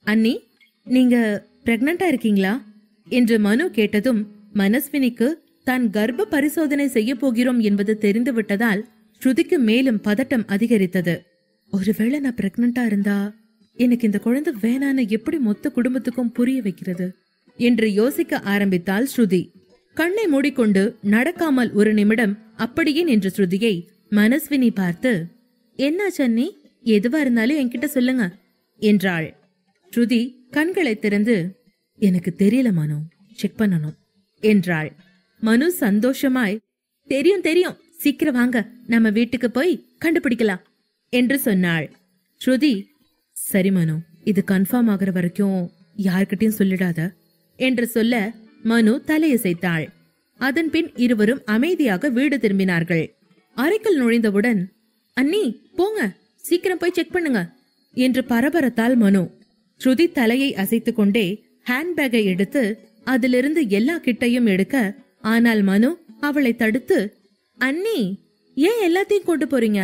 அண்ணி, நீங்க பிரெக்னண்டா இருக்கீங்களா என்று மனு கேட்டதும் மனஸ்வினிக்கு தான் கர்ப்ப பரிசோதனை செய்ய போகிறோம் என்பது தெரிந்து விட்டதால் ஸ்ருதிக்கு மேலும் பதட்டம் அதிகரித்தது. ஒருவேளை நான் பிரெக்னண்டா இருந்தா எனக்கு இந்த குழந்தை வேணான்னு எப்படி மொத்த குடும்பத்துக்கும் புரிய வைக்கிறது என்று யோசிக்க ஆரம்பித்தாள் ஸ்ருதி. கண்ணை மூடிக்கொண்டு நடக்காமல் ஒரு நிமிடம் அப்படியே நின்ற ஸ்ருதியை மனஸ்வினி பார்த்து, என்னாச்சு அண்ணி, எதுவா இருந்தாலும் என்கிட்ட சொல்லுங்க என்றாள். ஸ்ருதி கண்களை திறந்து, எனக்கு தெரியல மனு, செக் பண்ணணும் என்றாள். மனு சந்தோஷமாய், தெரியும் தெரியும், சீக்கிரம் வாங்க, நம்ம வீட்டுக்கு போய் கண்டுபிடிக்கலாம் என்று சொன்னாள். ஸ்ருதி, சரி மனு, இது கன்ஃபார்ம் ஆகிற வரைக்கும் யார்கிட்டயும் சொல்லிடாத என்று சொல்ல மனு தலையசைத்தாள். அதன் பின் இருவரும் அமைதியாக வீடு திரும்பினார்கள். அறைக்குள் நுழைந்தவுடன், அண்ணி போங்க, சீக்கிரம் போய் செக் பண்ணுங்க என்று பரபரத்தாள் மனு. ஸ்ருதி தலையை அசைத்துக் கொண்டே ஹேண்ட்பேக்கை எடுத்து அதிலிருந்து எல்லா கிட்டையும் எடுக்க, ஆனால் மனு அவளை தடுத்து, அண்ணி ஏன் எல்லாத்தையும் கொண்டு போறீங்க,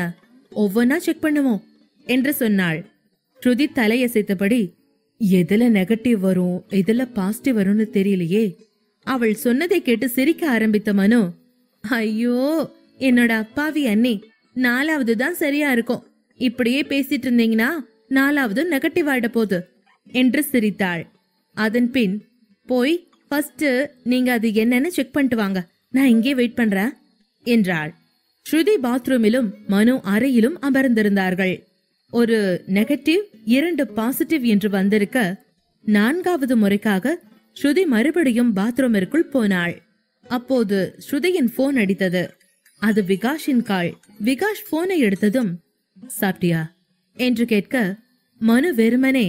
ஒவ்வொன்னா செக் பண்ணுவோம் என்று சொன்னாள். ஸ்ருதி தலையசைத்தபடி, எதுல நெகட்டிவ் வரும் எதுல பாசிட்டிவ் வரும்னு தெரியலையே. அவள் சொன்னதை கேட்டு சிரிக்க ஆரம்பித்த மனு, ஐயோ என்னோட அப்பாவி அண்ணி, 4வது தான் சரியா இருக்கும், இப்படியே பேசிட்டு இருந்தீங்கன்னா 4வது நெகட்டிவ் ஆயிட போகுது என்று சிரித்தாள். அதன் பின், போய் ஃபர்ஸ்ட் நீங்க அது என்னன்னு செக் பண்ணிட்டு வாங்க, நான் இங்கே வெயிட் பண்றேன் என்றாள். ஸ்ருதி பாத்ரூமிலும் மனு அறையிலும் அமர்ந்திருந்தார்கள். ஒரு நெகட்டிவ் 2 பாசிட்டிவ் என்று வந்திருக்க 4வது முறைக்காக ஸ்ருதி மறுபடியும் பாத்ரூமிற்குள் போனாள். அப்போது ஸ்ருதியின் போன் அடித்தது. அது விகாஷின் கால். விகாஷ் போனை எடுத்ததும், சாப்பிட்டியா என்று கேட்க மனு வெறுமனே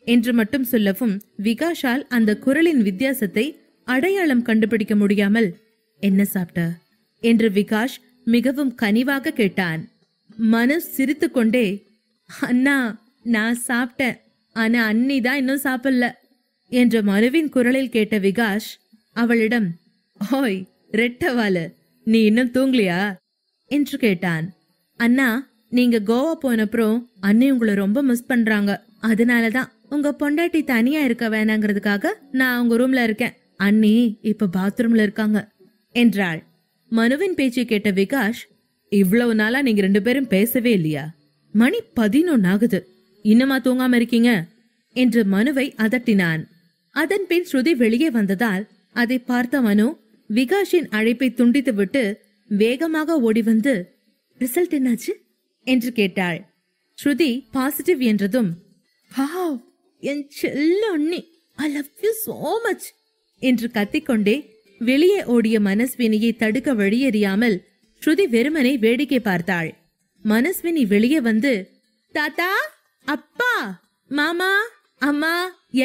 என்று மட்டும் சொல்லவும் விகாஷால் அந்த குரலின் வித்தியாசத்தை அடையாளம் கண்டுபிடிக்க முடியாமல், என்ன சாப்பிட்ட என்று விகாஷ் மிகவும் கனிவாக கேட்டான். மனு சிரித்து கொண்டே, அண்ணா நான் சாப்பிட்டேன், ஆனா அண்ணி தான் இன்னும் சாப்பிடல என்ற மனுவின் குரலில் கேட்ட விகாஷ் அவளிடம், ஓய் ரெட்டவாலு, நீ இன்னும் தூங்கலையா என்று கேட்டான். அண்ணா, நீங்க கோவா போனப்புறம் அண்ணி உங்களை ரொம்ப மிஸ் பண்றாங்க, அதனாலதான் உங்க பொண்டாட்டி தனியா இருக்க வேணாங்கிறதுக்காக நான் உங்க ரூம்ல இருக்கேன், அண்ணி இப்ப பாத்ரூம்ல இருக்காங்க என்றாள். மனுவின் பேச்சை கேட்ட விகாஷ், இவ்வளவு நாளா நீங்க 2 பேரும் பேசவே இல்லையா, மணி 11 ஆகுது, இன்னுமா தூங்காம இருக்கீங்க என்று மனுவை அதட்டினான். அதன் பின் ஸ்ருதி வெளியே வந்ததால் அதை பார்த்த மனு விகாஷின் அழைப்பை துண்டித்து விட்டு வேகமாக ஓடி வந்து, ரிசல்ட் என்னாச்சு என்று கேட்டாள். ஸ்ருதி பாசிட்டிவ் என்றதும், வாவ் என் செல்ல அண்ணி, I love you so much என்று கத்திக்கொண்டே வெளியே ஓடிய மனஸ்வினியை தடுக்க வழியறியாமல் ஸ்ருதி வெறுமனை வேடிக்கை பார்த்தாள். மனஸ்வினி வெளியே வந்து, தாத்தா, அப்பா, மாமா, அம்மா,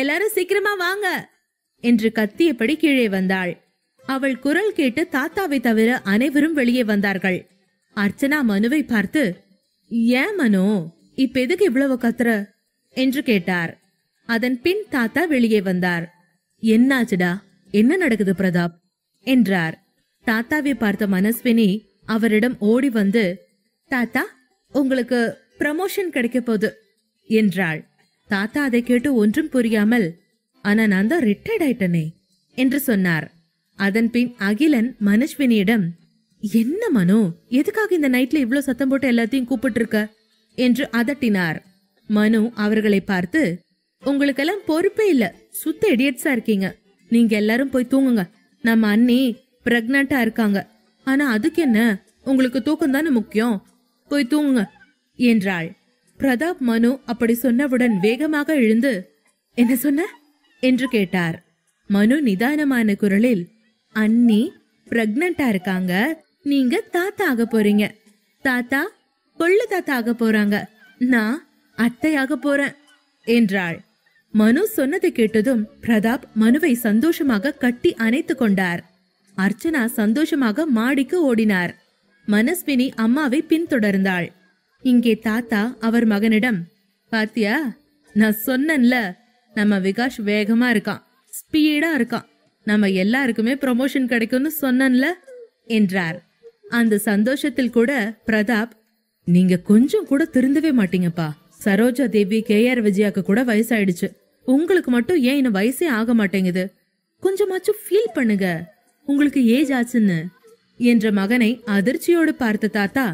எல்லாரும் சீக்கிரமா வாங்க என்று கத்தியபடி கீழே வந்தாள். அவள் குரல் கேட்டு தாத்தாவை தவிர அனைவரும் வெளியே வந்தார்கள். அர்ச்சனா மனுவை பார்த்து, ஏன் மனு இப்ப எதுக்கு இவ்வளவு கத்துற என்று கேட்டார். அதன் பின் தாத்தா வெளியே வந்தார். என்னாச்சுடா, என்ன நடக்குது பிரதாப் என்றார். தாத்தாவை பார்த்த மனஸ்வினி அவரிடம் ஓடி வந்து, தாத்தா உங்களுக்கு ப்ரமோஷன் கிடைக்க போகுது என்றாள். தாத்தா அதை கேட்டு ஒன்றும் புரியாமல், ஆனா நான் தான் ரிட்டையர்ட் ஆயிட்டனே என்று சொன்னார். அதன் பின் அகிலன் மனஸ்வினியிடம், என்ன மனு, எதுக்காக இந்த நைட்ல இவ்ளோ சத்தம் போட்டு எல்லாத்தையும் கூப்பிட்டு இருக்க என்று அதட்டினார். மனு அவர்களை பார்த்து, உங்களுக்கெல்லாம் பொறுப்பே இல்ல, சுத்த இடியட்ஸா இருக்கீங்க, நீங்க எல்லாரும் போய் தூங்குங்க, நம்ம அண்ணி பிரெக்னண்டா இருக்காங்க, ஆனா அதுக்கு என்ன, உங்களுக்கு தூக்கம் தானே முக்கியம், போய் தூங்குங்க என்றாள். பிரதாப் மனு அப்படி சொன்னவுடன் வேகமாக எழுந்து, என்ன சொன்ன என்று கேட்டார். மனு நிதானமான குரலில், அண்ணி பிரெக்னண்டா இருக்காங்க, நீங்க தாத்தா ஆக போறீங்க, தாத்தா கொள்ளு தாத்தா ஆக போறாங்க, நான் அத்தையாக போறேன் என்றாள். மனு சொன்னதை கேட்டதும் பிரதாப் மனுவை சந்தோஷமாக கட்டி அணைத்து கொண்டார். அர்ச்சனா சந்தோஷமாக மாடிக்கு ஓடினார். மனஸ்வினி அம்மாவை பின்தொடர்ந்தாள். இங்கே தாத்தா அவர் மகனிடம், பாத்தியா, நான் சொன்னேன்ல, நம்ம விகாஷ் வேகமா இருக்கான், ஸ்பீடா இருக்கான், நம்ம எல்லாருக்குமே ப்ரமோஷன் கிடைக்கும்னு சொன்னேன்ல என்றார். அந்த சந்தோஷத்தில் கூட பிரதாப், நீங்க கொஞ்சம் கூட திருந்தவே மாட்டீங்கப்பா, சரோஜா தேவி கேஆர் விஜயாக்கு கூட வயசாயிடுச்சு. உங்களுக்கு மட்டும் ஏன் இன்னும் வயசே ஆக மாட்டேங்குது? கொஞ்சமாச்சும் ஃபீல் பண்ணுங்க, உங்களுக்கு ஏஜ் ஆச்சுன்னு என்ற மகனை அதிர்ச்சியோடு பார்த்த தாத்தா,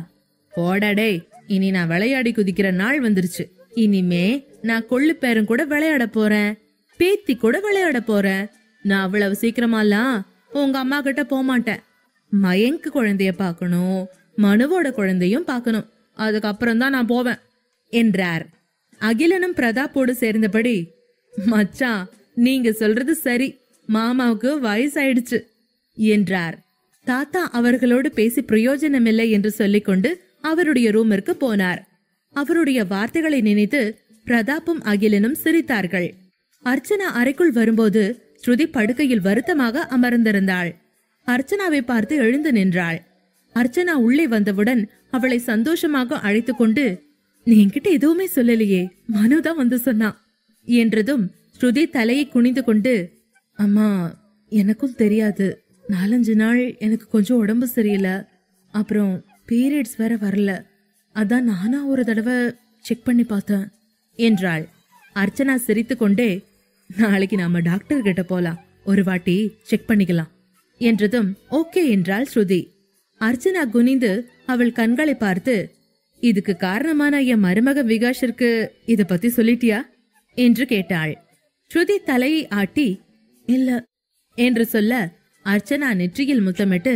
போடாடே, இனி நான் விளையாடி குதிக்கிற நாள் வந்துருச்சு. இனிமே நான் கொள்ளு பேரன் கூட விளையாட போறேன், பேத்தி கூட விளையாட போறேன். நான் அவ்வளவு சீக்கிரமாலாம் உங்க அம்மா கிட்ட போமாட்டேன். மயங்கு குழந்தைய பாக்கணும், மனுவோட குழந்தையும் பாக்கணும், அதுக்கப்புறம் தான் நான் போவேன் என்றார். அகிலனும் பிரதாப்போடு சேர்ந்தபடி, மச்சான் நீங்க சொல்றது சரி, மாமாவுக்கு வயசாயிடுச்சு என்றார். தாத்தா அவர்களோடு பேசி பிரயோஜனமில்லை என்று சொல்லிக்கொண்டு அவருடைய ரூமிற்கு போனார். அவருடைய வார்த்தைகளை நினைத்து பிரதாப்பும் அகிலனும் சிரித்தார்கள். அர்ச்சனா அறைக்குள் வரும்போது ஸ்ருதி படுக்கையில் வருத்தமாக அமர்ந்திருந்தாள். அர்ச்சனாவை பார்த்து எழுந்து நின்றாள். அர்ச்சனா உள்ளே வந்தவுடன் அவளை சந்தோஷமாக அழைத்து கொண்டு, நீ என்கிட்ட எதுவுமே சொல்லலையே, மனுதான் வந்து சொன்னான் என்றதும் ஸ்ருதி தலையை குனிந்து கொண்டு, அம்மா எனக்கும் தெரியாது, 4-5 நாள் எனக்கு கொஞ்சம் உடம்பு சரியில்லை, அப்புறம் பீரியட்ஸ் வேற வரல, அதான் நானா ஒரு தடவை செக் பண்ணி பார்த்தேன் என்றாள். அர்ச்சனா சிரித்து கொண்டே, நாளைக்கு நாம டாக்டர் கிட்ட போலாம், ஒரு வாட்டி செக் பண்ணிக்கலாம் என்றதும் ஓகே என்றாள் ஸ்ருதி. அர்ச்சனா குனிந்து அவள் கண்களை பார்த்து, இதுக்கு காரணமான என் மருமக விகாஷிற்கு இத பத்தி சொல்லிட்டியா என்று கேட்டாள். ஸ்ருதி தலையை ஆட்டி இல்ல என்று சொல்ல அர்ச்சனா நெற்றியில் முத்தமிட்டு,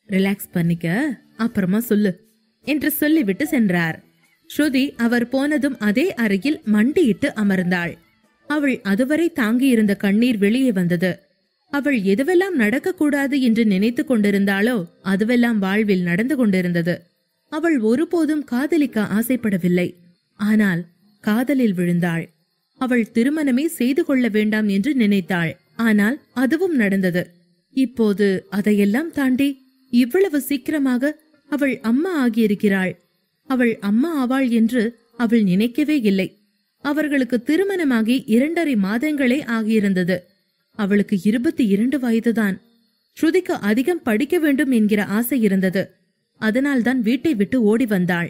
ரிலாக்ஸ் பண்ணிக்க, அப்புறமா சொல்லு என்று சொல்லிவிட்டு சென்றார். ஸ்ருதி அவர் போனதும் அதே அறையில் மண்டியிட்டு அமர்ந்தாள். அவள் அதுவரை தாங்கியிருந்த கண்ணீர் வெளியே வந்தது. அவள் எதுவெல்லாம் நடக்கக்கூடாது என்று நினைத்து கொண்டிருந்தாளோ அதுவெல்லாம் வாழ்வில் நடந்து கொண்டிருந்தது. அவள் ஒருபோதும் காதலிக்க ஆசைப்படவில்லை, ஆனால் காதலில் விழுந்தாள். அவள் திருமணமே செய்து கொள்ள வேண்டாம் என்று நினைத்தாள், ஆனால் அதுவும் நடந்தது. இப்போது அதையெல்லாம் தாண்டி இவ்வளவு சீக்கிரமாக அவள் அம்மா ஆகியிருக்கிறாள். அவள் அம்மா ஆவாள் என்று அவள் நினைக்கவே இல்லை. அவர்களுக்கு திருமணமாகி 2.5 மாதங்களே ஆகியிருந்தது. அவளுக்கு 22 வயதுதான். ஸ்ருதிக்கு அதிகம் படிக்க வேண்டும் என்கிற ஆசை இருந்தது. அதனால்தான் வீட்டை விட்டு ஓடி வந்தாள்.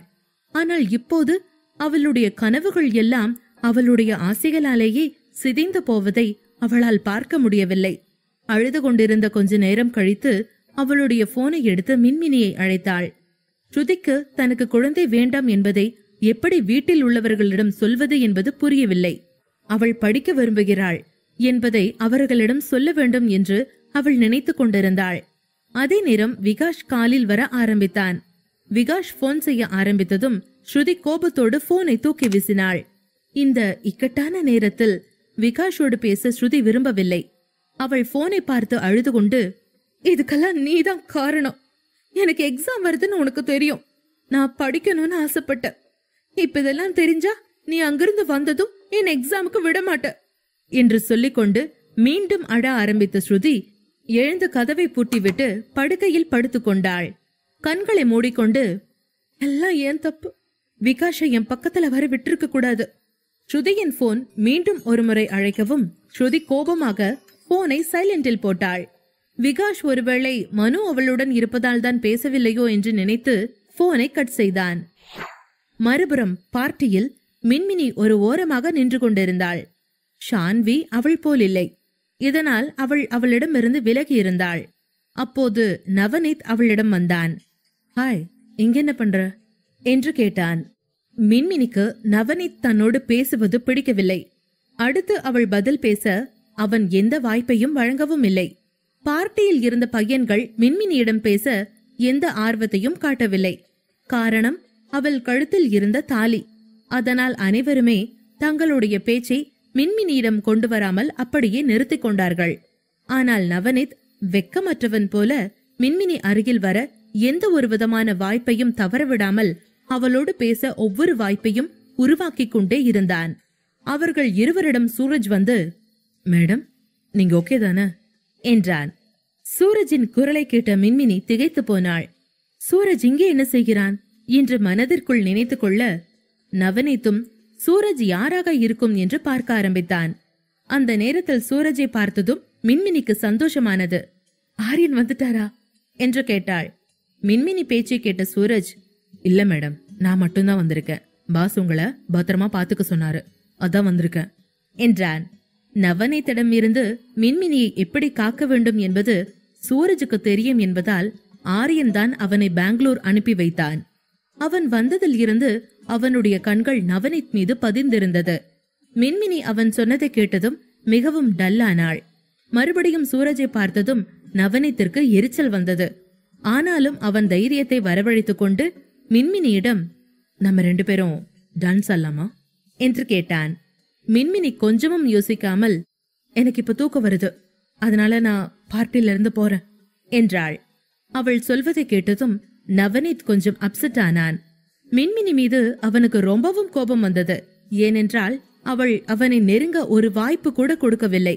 ஆனால் இப்போது அவளுடைய கனவுகள் எல்லாம் அவளுடைய ஆசைகளாலேயே சிதைந்து போவதை அவளால் பார்க்க முடியவில்லை. அழுது கொண்டிருந்த கொஞ்ச நேரம் கழித்து அவளுடைய போனை எடுத்து மின்மினியை அழைத்தாள். ஸ்ருதிக்கு தனக்கு குழந்தை வேண்டாம் என்பதை எப்படி வீட்டில் உள்ளவர்களிடம் சொல்வது என்பது புரியவில்லை. அவள் படிக்க விரும்புகிறாள் என்பதை அவர்களிடம் சொல்ல வேண்டும் என்று அவள் நினைத்து கொண்டிருந்தாள். அதே நேரம் விகாஷ் காலில் வர ஆரம்பித்தான். விகாஷ் போன் செய்ய ஆரம்பித்ததும் ஸ்ருதி கோபத்தோடு போனை தூக்கி வீசினாள். இந்த இக்கட்டான நேரத்தில் விகாஷோடு பேச ஸ்ருதி விரும்பவில்லை. அவள் போனை பார்த்து அழுது கொண்டு, இதுக்கெல்லாம் நீதான் காரணம். எனக்கு எக்ஸாம் வருதுன்னு உனக்கு தெரியும். நான் படிக்கணும்னு ஆசைப்பட்டேன். இப்ப இதெல்லாம் தெரிஞ்சா நீ அங்கிருந்து வந்ததும் என் எக்ஸாமுக்கு விடமாட்ட என்று சொல்லிக்கொண்டு மீண்டும் அழ ஆரம்பித்த ஸ்ருதி எழுந்து கதவை பூட்டிவிட்டு படுக்கையில் படுத்துக் கொண்டாள். கண்களை மூடிக்கொண்டு, எல்லாம் ஏன் தப்பு, விகாஷை என் பக்கத்துல வர விட்டிருக்க கூடாது. ஸ்ருதியின் போன் மீண்டும் ஒருமுறை அழைக்கவும் ஸ்ருதி கோபமாக போனை சைலண்டில் போட்டாள். விகாஷ் ஒருவேளை மனு அவளுடன் இருப்பதால் தான் பேசவில்லையோ என்று நினைத்து போனை கட் செய்தான். மறுபுறம் பார்ட்டியில் மின்மினி ஒரு ஓரமாக நின்று கொண்டிருந்தாள். ஷான்வி அவள் போல் இல்லை. இதனால் அவள் அவளிடமிருந்து விலகி இருந்தாள். அப்போது நவநீத் அவளிடம் வந்தான். ஹாய், இங்க என்ன பண்ற என்று கேட்டான். மின்மினிக்கு நவநீத் தன்னோடு பேசுவது பிடிக்கவில்லை. அடுத்து அவள் பதில் பேச அவன் எந்த வாய்ப்பையும் வழங்கவும் இல்லை. பார்ட்டியில் இருந்த பையன்கள் மின்மினியிடம் பேச எந்த ஆர்வத்தையும் காட்டவில்லை. காரணம், அவள் கழுத்தில் இருந்த தாலி. அதனால் அனைவருமே தங்களுடைய பேச்சை மின்மினியிடம் கொண்டு வராமல் அப்படியே நிறுத்திக் கொண்டார்கள். ஆனால் நவநீத் வெக்கமற்றவன் போல மின்மினி அருகில் வர எந்த ஒரு விதமான வாய்ப்பையும் தவறவிடாமல் அவளோடு பேச ஒவ்வொரு வாய்ப்பையும் உருவாக்கிக் கொண்டே இருந்தான். அவர்கள் இருவரிடம் சூரஜ் வந்து, மேடம், நீங்க ஓகே தானே என்றான். சூரஜின் குரலை கேட்ட மின்மினி திகைத்து போனாள். சூரஜ் இங்கே என்ன செய்கிறான் என்று மனதிற்குள் நினைத்து கொள்ள நவநீத்தும் சூரஜ் யாராக இருக்கும் என்று பார்க்க ஆரம்பித்தான். அந்த நேரத்தில் சூரஜை பார்த்ததும் மின்மினிக்கு சந்தோஷமானது. ஆரியன் வந்துட்டாரா என்று கேட்டாள். மின்மினி பேச்சை கேட்ட சூரஜ், இல்ல மேடம், நான் மட்டும்தான் வந்திருக்கேன். பாஸ் உங்களை பத்திரமா பாத்துக்க சொன்னாரு, அதான் வந்திருக்கேன் என்றான். நவநீத்திடம் இருந்து மின்மினியை எப்படி காக்க வேண்டும் என்பது சூரஜுக்கு தெரியும் என்பதால் ஆரியன் தான் அவனை பெங்களூர் அனுப்பி வைத்தான். அவன் வந்ததில் இருந்து அவனுடைய கண்கள் நவநீத் மீது பதிந்திருந்தது. மின்மினி அவன் சொன்னதை கேட்டதும் மிகவும் டல்லானாள். மறுபடியும் சூரஜை பார்த்ததும் நவநீத்திற்கு எரிச்சல் வந்தது. ஆனாலும் அவன் தைரியத்தை வரவழைத்துக் கொண்டு மின்மினியிடம், நம்ம 2 பேரும் டான்ஸ் ஆடலாமா என்று கேட்டான். மின்மினி கொஞ்சமும் யோசிக்காமல், எனக்கு இப்ப தூக்கம் வருது, அதனால நான் பார்ட்டில இருந்து போறேன் என்றாள். அவள் சொல்வதை கேட்டதும் நவநீத் கொஞ்சம் அப்செட் ஆனான். மின்மினி மீது அவனுக்கு ரொம்பவும் கோபம் வந்தது. ஏனென்றால் அவள் அவனை நெருங்க ஒரு வாய்ப்பு கூட கொடுக்கவில்லை.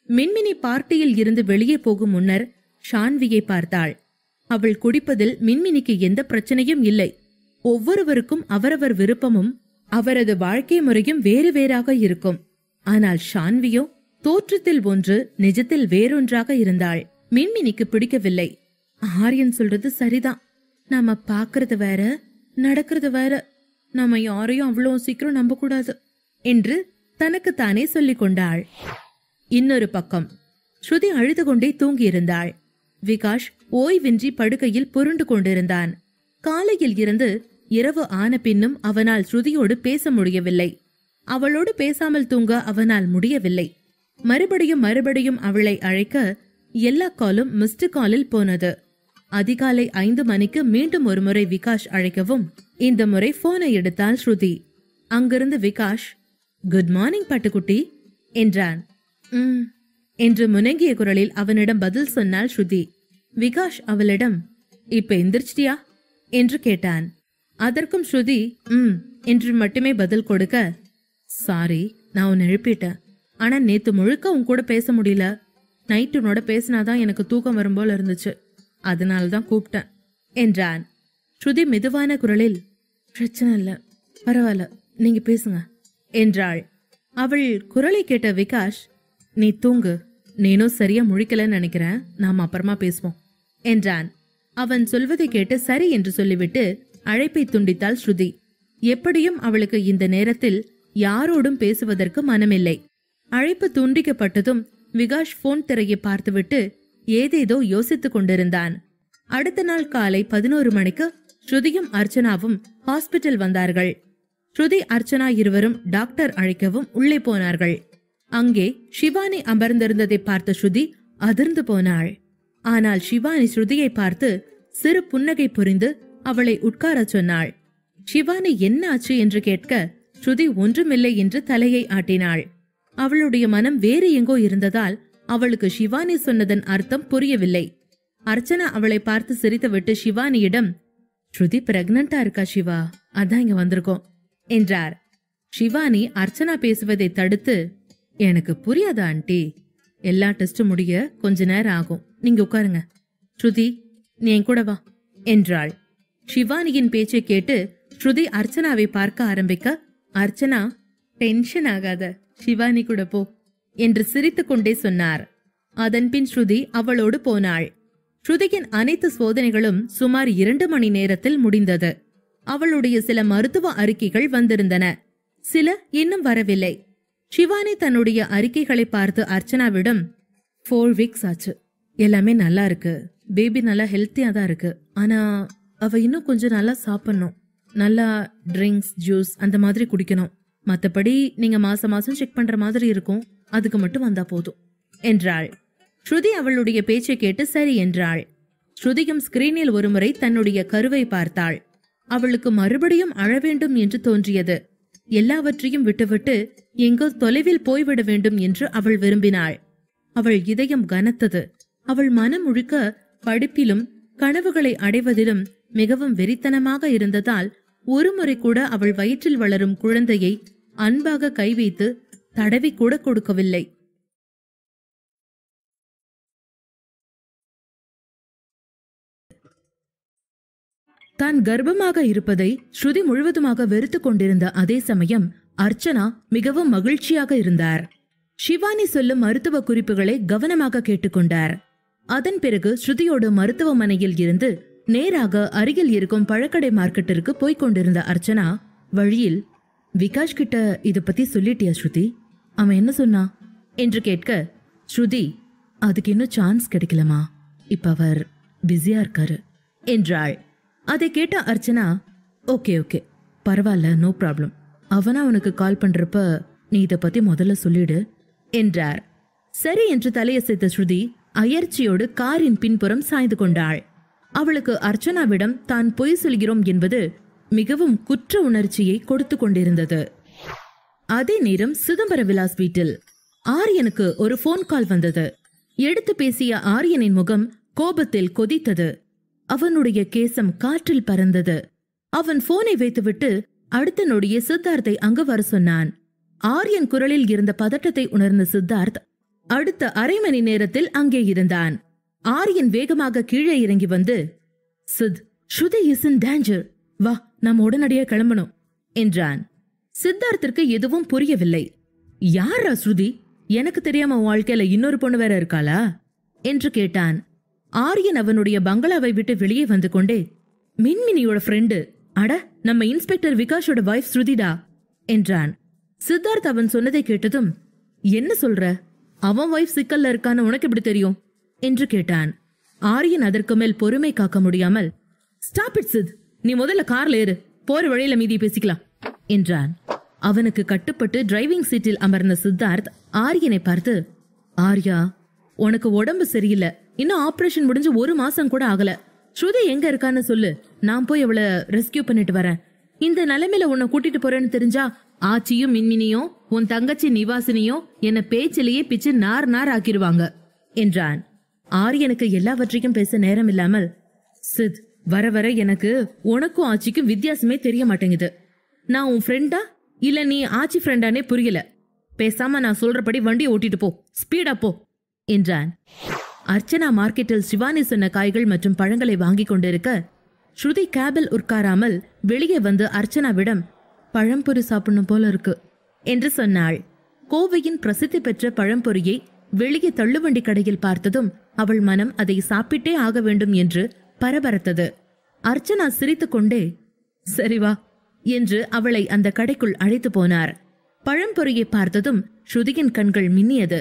மின்மினி பார்ட்டியில் இருந்து வெளியே போகும் முன்னர் ஷான்வியை பார்த்தாள். அவள் குடிப்பதில் மின்மினிக்கு எந்த பிரச்சனையும் இல்லை. ஒவ்வொருவருக்கும் அவரவர் விருப்பமும் அவரது வாழ்க்கை முறையும் வேறு வேறாக இருக்கும். ஆனால் ஷான்வியோ தோற்றத்தில் ஒன்று, நிஜத்தில் வேறொன்றாக இருந்தாள். மின்மினிக்கு பிடிக்கவில்லை. ஆரியன் சொல்றது சரிதான், நாம பாக்குறது வேற, நடக்கிறது வேற, நாம யாரையும் அவ்வளோ சீக்கிரம் நம்ப கூடாது என்று தனக்கு தானே சொல்லிக் கொண்டாள். இன்னொரு பக்கம் ஸ்ருதி அழுது கொண்டே தூங்கியிருந்தாள். விகாஷ் ஓய்வின்றி படுக்கையில் புரண்டு கொண்டிருந்தான். காலையில் இருந்து இரவு ஆன பின்னும் அவனால் ஸ்ருதியோடு பேச முடியவில்லை. அவளோடு பேசாமல் தூங்க அவனால் முடியவில்லை. மறுபடியும் அவளை அழைக்க எல்லா காலும் மிஸ்டு காலில் போனது. அதிகாலை 5 மணிக்கு மீண்டும் ஒரு முறை விகாஷ் அழைக்கவும் இந்த முறை போனை எடுத்தாள் ஸ்ருதி. அங்கிருந்து விகாஷ், குட் மார்னிங் பட்டுக்குட்டி என்றான். என்று முனங்கிய குரலில் அவனிடம் பதில் சொன்னாள் ஸ்ருதி. விகாஷ் அவளிடம், இப்ப எந்திரிச்சிட்டியா என்று கேட்டான். அதற்கும் ஸ்ருதி என்று மட்டுமே பதில் கொடுக்க, சாரி, நான் உன்னை எழுப்பிட்டேன், ஆனா நேத்து முழுக்க உன் கூட பேச முடியல. நைட்டு உன்னோட பேசினாதான் எனக்கு தூக்கம் வரும் போல இருந்துச்சு, அதனாலதான் கூப்பிட்டேன் என்றான். ஸ்ருதி மெதுவான குரலில், பிரச்சனை இல்ல, பரவாயில்ல, நீங்க பேசுங்க என்றாள். அவள் குரலை கேட்ட விகாஷ், நீ தூங்கு, நீனும் சரியா முழிக்கலன்னு நினைக்கிறேன், நாம அப்புறமா பேசுவோம் என்றான். அவன் சொல்வதை கேட்டு சரி என்று சொல்லிவிட்டு அழைப்பை துண்டித்தாள் ஸ்ருதி. எப்படியும் அவளுக்கு இந்த நேரத்தில் யாரோடும் பேசுவதற்கு மனமில்லை. அழைப்பு துண்டிக்கப்பட்டதும் விகாஷ் போன் திரையை பார்த்துவிட்டு ஏதேதோ யோசித்துக் கொண்டிருந்தான். அடுத்த நாள் காலை 11 மணிக்கு ஸ்ருதியும் அர்ச்சனாவும் ஹாஸ்பிட்டல் வந்தார்கள். ஸ்ருதி, அர்ச்சனா இருவரும் டாக்டர் அழைக்கவும் உள்ளே போனார்கள். அங்கே ஷிவானி அமர்ந்திருந்ததை பார்த்த ஸ்ருதி அதிர்ந்து போனாள். ஆனால் ஷிவானி ஸ்ருதியை பார்த்து சிறு புன்னகை புரிந்து அவளை உட்கார சொன்னாள். ஷிவானி என்ன ஆச்சு என்று கேட்க ஸ்ருதி ஒன்றுமில்லை என்று தலையை ஆட்டினாள். அவளுடைய மனம் வேறு எங்கோ இருந்ததால் அவளுக்கு ஷிவானி சொன்னதன் அர்த்தம் புரியவில்லை. அர்ச்சனா அவளை பார்த்து சிரித்துவிட்டு ஷிவானியிடம், ஸ்ருதி பிரெக்னண்டா இருக்கா சிவா, அதான் இங்க வந்திருக்கோம் என்றார். ஷிவானி அர்ச்சனா பேசுவதை தடுத்து, எனக்கு புரியாதா ஆண்டி, எல்லா டெஸ்டும் முடிய கொஞ்ச நேரம் ஆகும், நீங்க உட்காருங்க. ஸ்ருதி, நீ என் கூட வா என்றாள். ஷிவானியின் பேச்சை கேட்டு ஸ்ருதி அர்ச்சனாவை பார்க்க ஆரம்பிக்க, அர்ச்சனா, டென்ஷன் ஆகாத, ஷிவானி கூட போ என்று சிரித்துக் கொண்டே சொன்னார். அதன்பின் ஸ்ருதி அவளோடு போனாள். ஸ்ருதியின் அனைத்து சோதனைகளும் சுமார் 2 மணி நேரத்தில் முடிந்தது. அவளுடைய சில மருத்துவ அறிக்கைகள் வந்திருந்தன, சில இன்னும் வரவில்லை. ஷிவானி தன்னுடைய அறிக்கைகளை பார்த்து அர்ச்சனாவிடம், 4 வீக்ஸ் ஆச்சு, எல்லாமே நல்லா இருக்கு, பேபி நல்லா ஹெல்த்தியா தான் இருக்கு, ஆனா அவ இன்னும் கொஞ்சம் நல்லா சாப்பிடணும், நல்லா ட்ரிங்க்ஸ், ஜூஸ் அந்த மாதிரி குடிக்கணும், மத்தபடி நீங்க மாசம் மாசம் செக் பண்ற மாதிரி இருக்கும், அதுக்கு மட்டும் வந்தா போதும் என்றாள். ஸ்ருதி அவளுடைய பேச்சை கேட்டு சரி என்றாள். ஸ்ருதியும் ஸ்கிரீனில் ஒருமுறை தன்னுடைய கருவை பார்த்தாள். அவளுக்கு மறுபடியும் அழ வேண்டும் என்று தோன்றியது. எல்லாவற்றையும் விட்டுவிட்டு எங்கோ தொலைவில் போய்விட வேண்டும் என்று அவள் விரும்பினாள். அவள் இதயம் கனத்தது. அவள் மனம் முழுக்க படிப்பிலும் கனவுகளை அடைவதிலும் மிகவும் வெறித்தனமாக இருந்ததால் ஒருமுறை கூட அவள் வயிற்றில் வளரும் குழந்தையை அன்பாக கை வைத்து தடவி கூட கொடுக்கவில்லை. தான் கர்ப்பமாக இருப்பதை ஸ்ருதி முழுவதுமாக வெறுத்து கொண்டிருந்த அதே சமயம் அர்ச்சனா மிகவும் மகிழ்ச்சியாக இருந்தார். ஷிவானி சொல்லும் மருத்துவ குறிப்புகளை கவனமாக கேட்டுக்கொண்டார். அதன் பிறகு ஸ்ருதியோடு மருத்துவமனையில் இருந்து நேராக அருகில் இருக்கும் பழக்கடை மார்க்கெட்டிற்கு போய்க் கொண்டிருந்த அர்ச்சனா வழியில், விகாஷ் கிட்ட இத பத்தி சொல்லிட்டியா ஸ்ருதி? அவன் என்ன சொன்னா என்று கேட்க, ஸ்ருதி அதுக்கு இன்னும் சான்ஸ் கிடைக்கலமா, இப்ப அவர் பிஸியா இருக்காரு என்றாள். அதை கேட்ட அர்ச்சனா, ஓகே ஓகே பரவாயில்ல, நோ ப்ராப்ளம், அவனா அவனுக்கு கால் பண்றப்ப நீ இத பத்தி முதல்ல சொல்லிடு என்றார். சரி என்று தலையசைத்த ஸ்ருதி அயர்ச்சியோடு காரின் பின்புறம் சாய்ந்து கொண்டாள். அவளுக்கு அர்ச்சனாவிடம் தான் பொய் சொல்கிறோம் என்பது மிகவும் குற்ற உணர்ச்சியை கொடுத்து கொண்டிருந்தது. அதே நேரம் சிதம்பர விலாஸ் வீட்டில் ஆரியனுக்கு ஒரு போன் கால் வந்தது. எடுத்து பேசிய ஆரியனின் முகம் கோபத்தில் கொதித்தது. அவனுடைய கேசம் காற்றில் பறந்தது. அவன் போனை வைத்துவிட்டு அடுத்த நொடியே சித்தார்த்தை அங்கு வர சொன்னான். ஆரியன் குரலில் இருந்த பதட்டத்தை உணர்ந்த சித்தார்த் அடுத்த அரை மணி நேரத்தில் அங்கே இருந்தான். ஆரியன் வேகமாக கீழே இறங்கி வந்து, சித், ஸ்ருதி இஸ் இன் டேஞ்சர், வா நாம் உடனடியாக கிளம்பணும் என்றான். சித்தார்த்திற்கு எதுவும் புரியவில்லை. யாரா ஸ்ருதி? எனக்கு தெரியாம வாழ்க்கையில இன்னொரு பொண்ணு வேற இருக்காளா என்று கேட்டான். ஆரியன் அவனுடைய பங்களாவை விட்டு வெளியே வந்து கொண்டே, மின்மினியோட ஃப்ரெண்டு, அட நம்ம இன்ஸ்பெக்டர் விகாஷோட வைஃப் ஸ்ருதிடா என்றான். சித்தார்த் அவன் சொன்னதை கேட்டதும், என்ன சொல்ற? அவன் வைஃப் சிக்கல்ல இருக்கான்னு உனக்கு எப்படி தெரியும் என்று கேட்டான். ஆரியன் அதற்கு மேல் பொறுமை காக்க முடியாமல், ஸ்டாப் இட் சித், நீ முதல்ல கார்ல ஏறு, போற வழியில மீதி பேசிக்கலாம் என்றான். அவனுக்கு கட்டுப்பட்டு டிரைவிங் சீட்டில் அமர்ந்த சித்தார்த் ஆரியனை பார்த்து, ஆர்யா உனக்கு உடம்பு சரியில்லை, இன்னும் ஆபரேஷன் முடிஞ்சு 1 மாசம் கூட ஆகல, ஸ்ருதி எங்க இருக்கான்னு சொல்லு, நான் போய் அவளை ரெஸ்கியூ பண்ணிட்டு வரேன். இந்த நிலைமையில உன்னை கூட்டிட்டு போறேன்னு தெரிஞ்சா ஆச்சியும் மின்மினியும் உன் தங்கச்சி நிவாசினியும் என்ன பேச்சிலேயே பிச்சு நார் நார் ஆக்கிடுவாங்க என்றான். ஆரியனுக்கு எல்லாவற்றையும் பேச நேரம் இல்லாமல், சித், வர வர எனக்கு உனக்கும் ஆச்சிக்கும் வித்தியாசமே தெரிய மாட்டேங்குது. நான் உன் ஃப்ரெண்டா இல்ல நீ ஆச்சி ஃப்ரெண்டானே புரியல. பேசாம நான் சொல்றபடி வண்டியை ஓட்டிட்டு போ, ஸ்பீடா போ என்றான். அர்ச்சனா மார்க்கெட்டில் சிவானி சொன்ன காய்கள் மற்றும் பழங்களை வாங்கி கொண்டிருக்க, ஸ்ருதி கேபில் உட்காராமல் வெளியே வந்து அர்ச்சனாவிடம், பழம்பொரி சாப்பிடணும் போல இருக்கு என்று சொன்னாள். கோவையின் பிரசித்தி பெற்ற பழம்பொரியை வெளியே தள்ளுவண்டி கடையில் பார்த்ததும் அவள் மனம் அதை சாப்பிட்டே ஆக வேண்டும் என்று பரபரத்தது. அர்ச்சனா சிரித்துக் கொண்டே, சரி வா என்று அவளை அந்த கடைக்குள் அழைத்து போனார். பழம்பொரியை பார்த்ததும் ஸ்ருதியின் கண்கள் மின்னியது.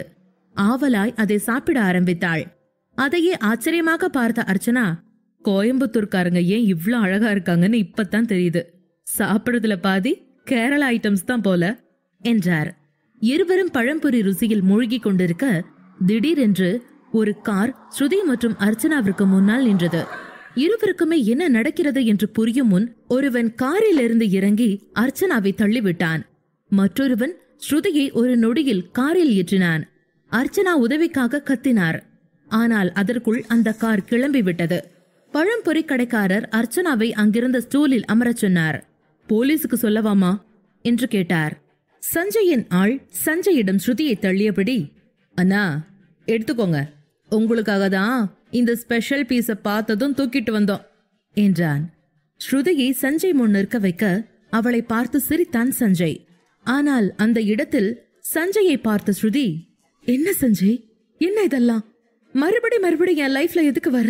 ஆவலாய் அதை சாப்பிட ஆரம்பித்தாள். அதையே ஆச்சரியமாக பார்த்த அர்ச்சனா, கோயம்புத்தூர்காரங்க ஏன் இவ்ளோ அழகா இருக்காங்கன்னு இப்பதான் தெரியுது, சாப்பிடுறதுல பாதி கேரளா ஐட்டம்ஸ் தான் போல என்றார். இருவரும் பழம்பொரி ருசியில் மூழ்கி கொண்டிருக்க திடீரென்று ஒரு கார் ஸ்ருதி மற்றும் அர்ச்சனாவிற்கு முன்னால் நின்றது. இருவருக்குமே என்ன நடக்கிறது என்று புரியும் முன் ஒருவன் காரில் இருந்து இறங்கி அர்ச்சனாவை தள்ளிவிட்டான். மற்றொருவன் ஸ்ருதியை ஒரு நொடியில் காரில் ஏற்றினான். அர்ச்சனா உதவிக்காக கத்தினார். ஆனால் அதற்குள் அந்த கார் கிளம்பிவிட்டது. பழம்பொரி கடைக்காரர் அர்ச்சனாவை அங்கிருந்த ஸ்டூலில் அமரச் சொன்னார். போலீஸுக்கு சொல்லவாமா என்று கேட்டார். சஞ்சயின் ஆள் சஞ்சயிடம் ஸ்ருதியை தள்ளியபடி, அண்ணா எடுத்துக்கோங்க, உங்களுக்காக தான் இந்த ஸ்பெஷல் பீஸை பார்த்ததும் தூக்கிட்டு வந்தோம் என்றான். ஸ்ருதியை சஞ்சய் முன் நிற்க வைக்க அவளை பார்த்து சிரித்தான் சஞ்சய். ஆனால் அந்த இடத்தில் சஞ்சயை பார்த்த ஸ்ருதி, என்ன சஞ்சய், என்ன இதெல்லாம்? மறுபடி என் லைஃப்ல எதுக்கு வர?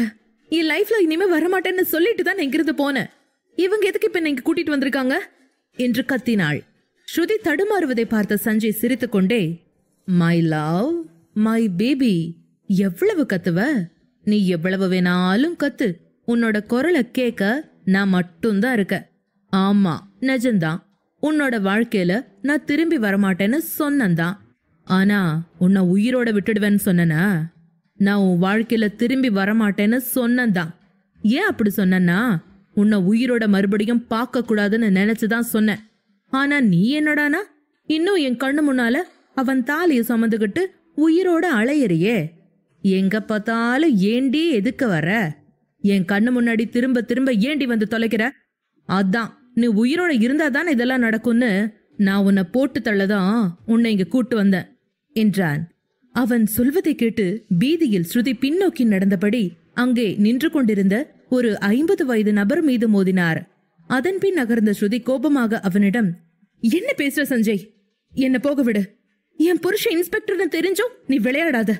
என் லைஃப்ல இனிமே வரமாட்டேன்னு சொல்லிட்டு தான் இங்கிருந்து போனேன். இவங்க எதுக்கு இப்ப இங்க கூட்டிட்டு வந்திருக்காங்க என்று கத்தினாள். ஸ்ருதி தடுமாறுவதை பார்த்த சஞ்சய் சிரித்துக் கொண்டே, மை லவ், மை பேபி, எவ்வளவு கத்துவ? நீ எவ்வளவு வேணாலும் கத்து, உன்னோட குரலை கேட்க நான் மட்டும்தான் இருக்க. ஆமா நிஜம்தான், உன்னோட வாழ்க்கையில நான் திரும்பி வரமாட்டேன்னு சொன்னந்தான். ஆனா உன்னை உயிரோட விட்டுடுவேன்னு சொன்னனா? நான் உன் வாழ்க்கையில திரும்பி வரமாட்டேன்னு சொன்னந்தான். ஏன் அப்படி சொன்னா, உன்னை உயிரோட மறுபடியும் பார்க்க கூடாதுன்னு நினைச்சுதான் சொன்னேன். ஆனா நீ என்னடானா இன்னும் என் கண்ணு முன்னால அவன் தாலியை சுமந்துகிட்டு உயிரோட அலையறியே. எங்க பார்த்தாலும் ஏண்டி எதுக்கு வர? என் கண்ணு முன்னாடி திரும்ப திரும்ப ஏண்டி வந்து தொலைக்கிற? அதான் நீ உயிரோட இருந்தாதான் இதெல்லாம் நடக்கும்னு நான் உன்னை போட்டு தள்ளதான் உன்னை இங்க கூட்டு வந்தேன் என்றான். அவன் சொல்வதை கேட்டு பீதியில் ஸ்ருதி பின்னோக்கி நடந்தபடி அங்கே நின்று கொண்டிருந்த ஒரு 50 வயது நபர் மீது மோதினார். அதன்பின் நகர்ந்த ஸ்ருதி கோபமாக அவனிடம், என்ன பேசுற சஞ்சய்? என்ன போக விடு. என் புருஷன் இன்ஸ்பெக்டர்னு தெரிஞ்சும் நீ விளையாடாத.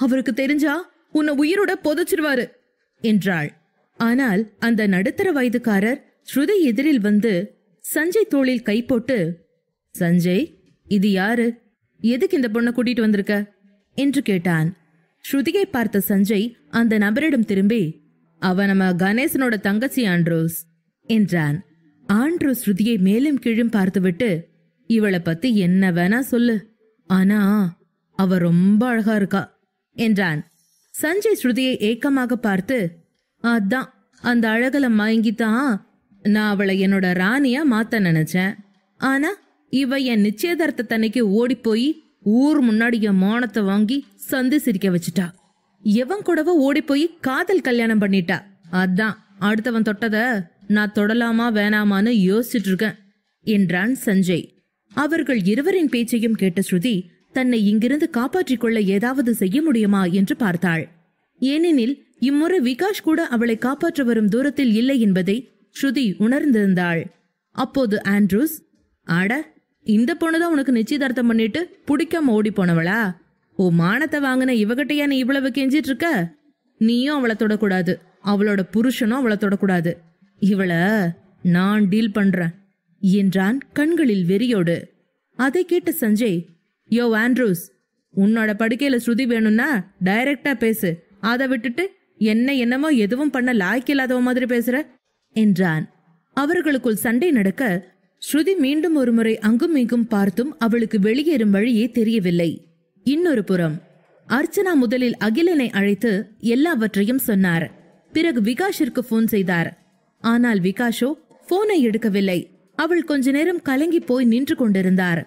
அவருக்கு தெரிஞ்சா உன்னை உயிரோட புதைச்சிருவாரு என்றாள். ஆனால் அந்த நடுத்தர வயதுக்காரர் ஸ்ருதி எதிரில் வந்து, சஞ்சய் தோளில் கை போட்டு, சஞ்சய், இது யாரு? எதுக்கு இந்த பொண்ணை கூட்டிட்டு வந்திருக்க என்று கேட்டான். ஸ்ருதியை பார்த்த சஞ்சய் அந்த நபரிடம் திரும்பி, அவ நம்ம கணேசனோட தங்கச்சி ஆண்ட்ரூஸ் என்றான். ஆண்ட்ரூஸ் ஸ்ருதியை மேலும் கீழும் பார்த்துவிட்டு, இவளை பத்தி என்ன வேணா சொல்லு, ஆனா அவ ரொம்ப அழகா இருக்கா என்றான். சஞ்சய் ஸ்ருதியை ஏக்கமாக பார்த்து, அதான் அந்த அழகுல மயங்கித்தான் நான் அவளை என்னோட ராணியா மாத்த நினைச்சேன். ஆனா இவ என் நிச்சயதார்த்தத்தன்னைக்கு ஓடி போய் ஊர் முன்னாடி என் மானத்தை வாங்கி சந்தி சிரிக்க வச்சுட்டா. எவன் கூடவோ ஓடி போய் காதல் கல்யாணம் பண்ணிட்டா. அதான் அடுத்தவன் தொட்டத நான் தொடலாமா வேணாமான்னு யோசிச்சுட்டு இருக்கேன் என்றான் சஞ்சய். அவர்கள் இருவரின் பேச்சையும் கேட்ட ஸ்ருதி தன்னை இங்கிருந்து காப்பாற்றிக் கொள்ள ஏதாவது செய்ய முடியுமா என்று பார்த்தாள். ஏனெனில் இம்முறை விகாஷ் கூட அவளை காப்பாற்ற வரும் தூரத்தில் இல்லை என்பதை ஸ்ருதி உணர்ந்திருந்தாள். அப்போது ஆண்ட்ரூஸ், ஆட, இந்த பொண்ணுதான் உனக்கு நிச்சயதார்த்தம் பண்ணிட்டு பிடிக்காம ஓடி போனவளா? ஓ மானத்தை வாங்கின இவகிட்டையா நீ இவ்வளவு கெஞ்சிட்டு இருக்க? நீயும் அவளை தொடக்கூடாது, அவளோட புருஷனும் அவளை தொடக்கூடாது. இவளை நான் டீல் பண்றேன் என்றான் கண்களில் வெறியோடு. அதை கேட்ட சஞ்சய், யோ ஆண்ட்ரூஸ், உன்னோட படுக்கையில ஸ்ருதி வேணும்னா டைரக்டா பேசு, அதை விட்டுட்டு என்னமோ எதுவும் பண்ண லாய்க்கில்லாதவ மாதிரி பேசுற என்றான். அவர்களுக்குள் சண்டை நடக்க ஸ்ருதி மீண்டும் ஒருமுறை அங்கும் இங்கும் பார்த்தும் அவளுக்கு வெளியேறும் வழியே தெரியவில்லை. இன்னொரு புறம் அர்ச்சனா முதலில் அகிலனை அழைத்து எல்லாவற்றையும் சொன்னார். பிறகு விகாஷிற்கு போன் செய்தார். ஆனால் விகாஷோ போனை எடுக்கவில்லை. அவள் கொஞ்ச நேரம் கலங்கி போய் நின்று கொண்டிருந்தார்.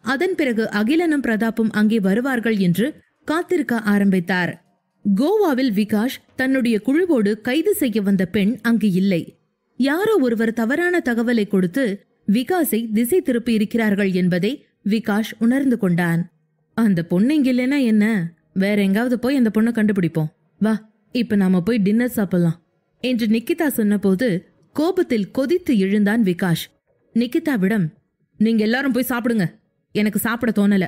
அதன் பிறகு அகிலனும் பிரதாப்பும் அங்கே வருவார்கள் என்று காத்திருக்க ஆரம்பித்தார். கோவாவில் விகாஷ் தன்னுடைய குழுவோடு கைது செய்ய வந்த பெண் அங்கு இல்லை. யாரோ ஒருவர் தவறான தகவலை கொடுத்து விகாஷை திசை திருப்பி இருக்கிறார்கள் என்பதை விகாஷ் உணர்ந்து கொண்டான். அந்த பொண்ணு இங்க இல்லைன்னா என்ன, வேற எங்காவது போய் அந்த பொண்ணை கண்டுபிடிப்போம், வா இப்ப நாம போய் டின்னர் சாப்பிடலாம் என்று நிக்கிதா சொன்னபோது கோபத்தில் கொதித்து எழுந்தான் விகாஷ். நிக்கிதாவிடம், நீங்க எல்லாரும் போய் சாப்பிடுங்க, எனக்கு சாப்பிட தோணல.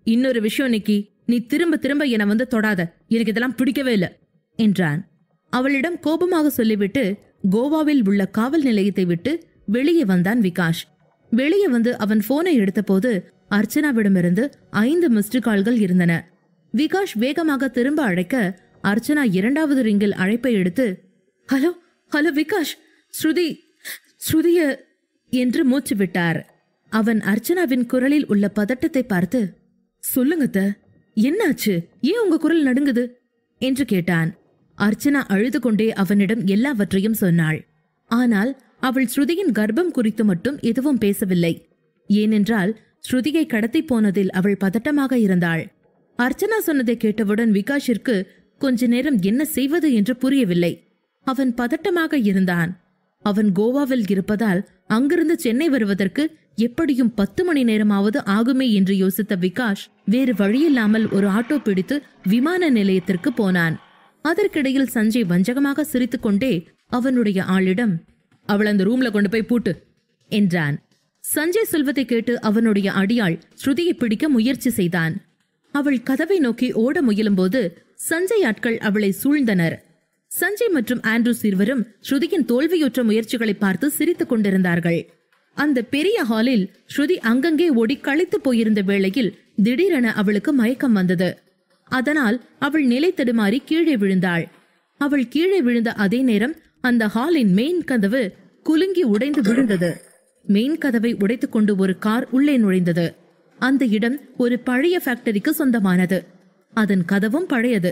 இன்னொரு விஷயம் நிக்கி, நீ திரும்ப திரும்ப என வந்து தொடாத, எனக்கு இதெல்லாம் பிடிக்கவே இல்லை என்றான். அவளிடம் கோபமாக சொல்லிவிட்டு கோவாவில் உள்ள காவல் நிலையத்தை விட்டு வெளியே வந்தான் விகாஷ். வெளியே வந்து அவன் போனை எடுத்தபோது அர்ச்சனாவிடமிருந்து 5 மிஸ்டு கால்கள் இருந்தன. விகாஷ் வேகமாக திரும்ப அழைக்க அர்ச்சனா 2வது ரிங்கில் அழைப்பை எடுத்து, ஹலோ ஹலோ விகாஷ், ஸ்ருதிய என்று மூச்சு விட்டார். அவன் அர்ச்சனாவின் குரலில் உள்ள பதட்டத்தை பார்த்து, சொல்லுங்க, என்னாச்சு, ஏன் உங்க குரல் நடுங்குது என்று கேட்டான். அர்ச்சனா அழுது கொண்டே அவனிடம் எல்லாவற்றையும் சொன்னாள். ஆனால் அவள் ஸ்ருதியின் கர்ப்பம் குறித்து மட்டும் எதுவும் பேசவில்லை. ஏனென்றால் ஸ்ருதியை கடத்தி போனதில் அவள் பதட்டமாக இருந்தாள். அர்ச்சனா சொன்னதை கேட்டவுடன் விகாஷிற்கு கொஞ்ச நேரம் என்ன செய்வது என்று புரியவில்லை. அவன் பதட்டமாக இருந்தான். அவன் கோவாவில் இருப்பதால் அங்கிருந்து சென்னை வருவதற்கு எப்படியும் 10 மணி நேரமாவது ஆகுமே என்று யோசித்த விகாஷ் வேறு வழியில்லாமல் ஒரு ஆட்டோ பிடித்து விமான நிலையத்திற்கு போனான். அதற்கிடையில் சஞ்சய் வஞ்சகமாக சிரித்துக்கொண்டே அவனுடைய ஆளிடம், அவள் அந்த ரூம்ல கொண்டு போய் பூட்டு என்றான். சஞ்சய் சொல்வதை கேட்டு அவனுடைய அடியாள் ஸ்ருதியை பிடிக்க முயற்சி செய்தான். அவள் கதவை நோக்கி ஓட முயலும்போது சஞ்சய் ஆட்கள் அவளை சூழ்ந்தனர். சஞ்சய் மற்றும் ஆண்ட்ரூஸ் இருவரும் ஸ்ருதியின் தோல்வியுற்ற முயற்சிகளை பார்த்து சிரித்துக் கொண்டிருந்தார்கள். அந்த பெரிய ஹாலில் ஸ்ருதி அங்கங்கே ஓடி களைத்து போயிருந்த வேளையில் திடீரென அவளுக்கு மயக்கம் வந்தது. அதனால் அவள் நிலை தடுமாறி கீழே விழுந்தாள். அவள் கீழே விழுந்த அதே நேரம் அந்த ஹாலின் மெயின் கதவு குலுங்கி உடைந்து விழுந்தது. மெயின் கதவை உடைத்துக் கொண்டு ஒரு கார் உள்ளே நுழைந்தது. அந்த இடம் ஒரு பழைய ஃபேக்டரிக்கு சொந்தமானது. அதன் கதவும் பழையது.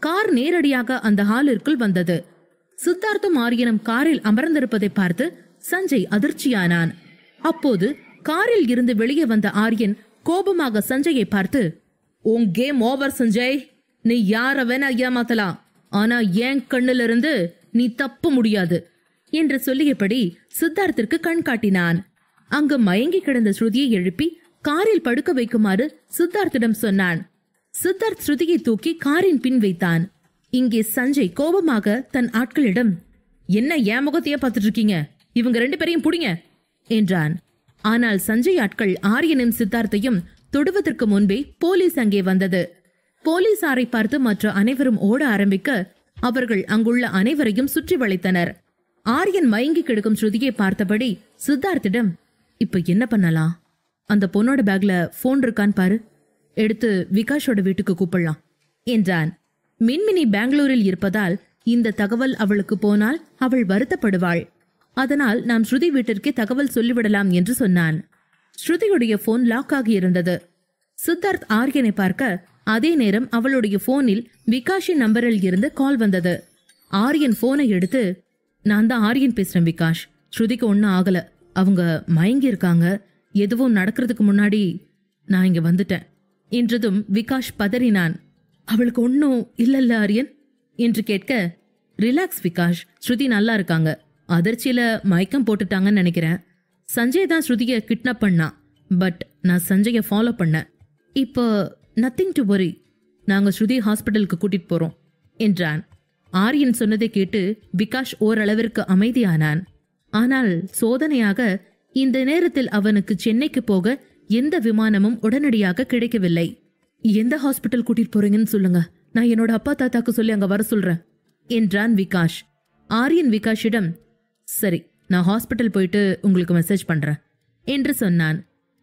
கார் நேரடியாக அந்த ஹாலிற்குள் வந்தது. சித்தார்த்தும் ஆரியனும் காரில் அமர்ந்திருப்பதை பார்த்து சஞ்சய் அதிர்ச்சியானான். அப்போது காரில் இருந்து வெளியே வந்த ஆரியன் கோபமாக சஞ்சயை பார்த்து, உன் கேம் ஓவர் சஞ்சய், நீ யார வேணா ஏமாத்தலாம், ஆனா என் கண்ணிலிருந்து நீ தப்ப முடியாது என்று சொல்லியபடி சித்தார்த்திற்கு கண் காட்டினான். அங்கு மயங்கி கிடந்த ஸ்ருதியை எழுப்பி காரில் படுக்க வைக்குமாறு சித்தார்த்திடம் சொன்னான். சித்தார்த் ஸ்ருதியை தூக்கி காரின் பின் வைத்தான். இங்கே சஞ்சய் கோபமாக தன் ஆட்களிடம், என்ன ஏன் முகத்தையே பார்த்துட்டு இருக்கீங்க, இவங்க 2 பேரையும் புடிங்க என்றான். ஆனால் சஞ்சய் ஆட்கள் ஆரியனும் சித்தார்த்தையும் தொடுவதற்கு முன்பே போலீஸ் அங்கே வந்தது. போலீசாரை பார்த்து மற்ற அனைவரும் ஓட ஆரம்பிக்க அவர்கள் அங்குள்ள அனைவரையும் சுற்றி வளைத்தனர். ஆரியன் மயங்கி கிடக்கும் ஸ்ருதியை பார்த்தபடி சித்தார்த்திடம், இப்ப என்ன பண்ணலாம்? அந்த பொண்ணோட பேக்ல போன் இருக்கான்னு பாரு, எடுத்து விகாஷோட வீட்டுக்கு கூப்பிடலாம் என்றான். மின்மினி பெங்களூரில் இருப்பதால் இந்த தகவல் அவளுக்கு போனால் அவள் வருத்தப்படுவாள். அதனால் நாம் ஸ்ருதி வீட்டிற்கே தகவல் சொல்லிவிடலாம் என்று சொன்னான். ஸ்ருதியுடைய போன் லாக் ஆகி இருந்தது. சித்தார்த் ஆரியனை பார்க்க அதே நேரம் அவளுடைய போனில் விகாஷின் நம்பரில் இருந்து கால் வந்தது. ஆரியன் போனை எடுத்து, நான் தான் ஆரியன் பேசுறேன் விகாஷ், ஸ்ருதிக்கு ஒன்னும் ஆகல, அவங்க மயங்கி இருக்காங்க, எதுவும் நடக்கிறதுக்கு முன்னாடி நான் இங்க வந்துட்டேன் என்றதும் விகாஷ் பதறினான். அவளுக்கு ஒன்னும் இல்லல்ல ஆரியன் என்று கேட்க, ரிலாக்ஸ் விகாஷ், ஸ்ருதி நல்லா இருக்காங்க, அதிர்ச்சியில மயக்கம் போட்டுட்டாங்கன்னு நினைக்கிறேன். சஞ்சய் தான் ஸ்ருதியை கிட்னாப் பண்ணான், பட் நான் சஞ்சயை ஃபாலோ பண்ணேன். இப்போ நத்திங் டு வரி, நாங்க ஸ்ருதி ஹாஸ்பிட்டலுக்கு கூட்டிட்டு போறோம் என்றான். ஆரியன் சொன்னதை கேட்டு விகாஷ் ஓரளவிற்கு அமைதியானான். ஆனால் சோதனையாக இந்த நேரத்தில் அவனுக்கு சென்னைக்கு போக எந்த விமானமும் உடனடியாக கிடைக்கவில்லை. எந்த ஹாஸ்பிட்டல் கூட்டிட்டு போறீங்கன்னு சொல்லுங்க, நான் என்னோட அப்பா தாத்தாக்கு சொல்லி அங்க வர சொல்றேன் என்றான் விகாஷ். ஆரியன் விகாஷிடம், சரி, நான் ஹாஸ்பிட்டல் போயிட்டு உங்களுக்கு மெசேஜ் பண்றேன் என்று சொன்னான்.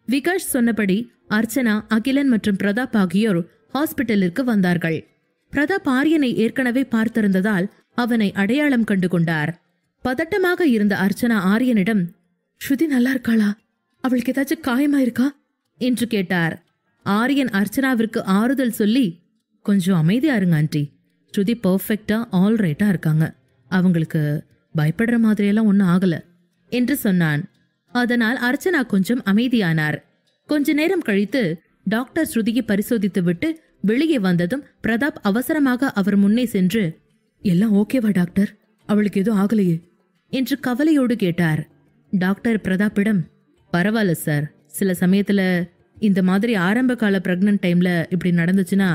விகாஷ் சொன்னபடி அர்ச்சனா, அகிலன் மற்றும் பிரதாப் ஆகியோர் ஹாஸ்பிட்டலிற்கு வந்தார்கள். பிரதாப் ஆரியனை ஏற்கனவே பார்த்திருந்ததால் அவனை அடையாளம் கண்டு கொண்டார். பதட்டமாக இருந்த அர்ச்சனா ஆரியனிடம், ஸ்ருதி நல்லா இருக்காளா, அவளுக்கு ஏதாச்சும் காயமா இருக்கா என்று கேட்டார். ஆரியன் அர்ச்சனாவிற்கு ஆறுதல் சொல்லி, கொஞ்சம் அமைதியா இருங்க ஆண்டி, ஸ்ருதி பர்ஃபெக்டா ஆல்ரைட்டா இருக்காங்க, அவங்களுக்கு பயப்படுற மாதிரியெல்லாம் ஒன்னும் ஆகல என்று சொன்னான். அதனால் அர்ச்சனா கொஞ்சம் அமைதியானார். கொஞ்ச நேரம் கழித்து டாக்டர் ஸ்ருதியை பரிசோதித்து விட்டு வெளியே வந்ததும் பிரதாப் அவசரமாக அவர் முன்னே சென்று, எல்லாம் ஓகேவா டாக்டர், அவளுக்கு எதுவும் ஆகலையே என்று கவலையோடு கேட்டார். டாக்டர் பிரதாப்பிடம், பரவாயில்ல சார், சில சமயத்துல இந்த மாதிரி ஆரம்ப கால பிரெக்னன்ட் டைம்ல இப்படி நடந்துச்சுன்னா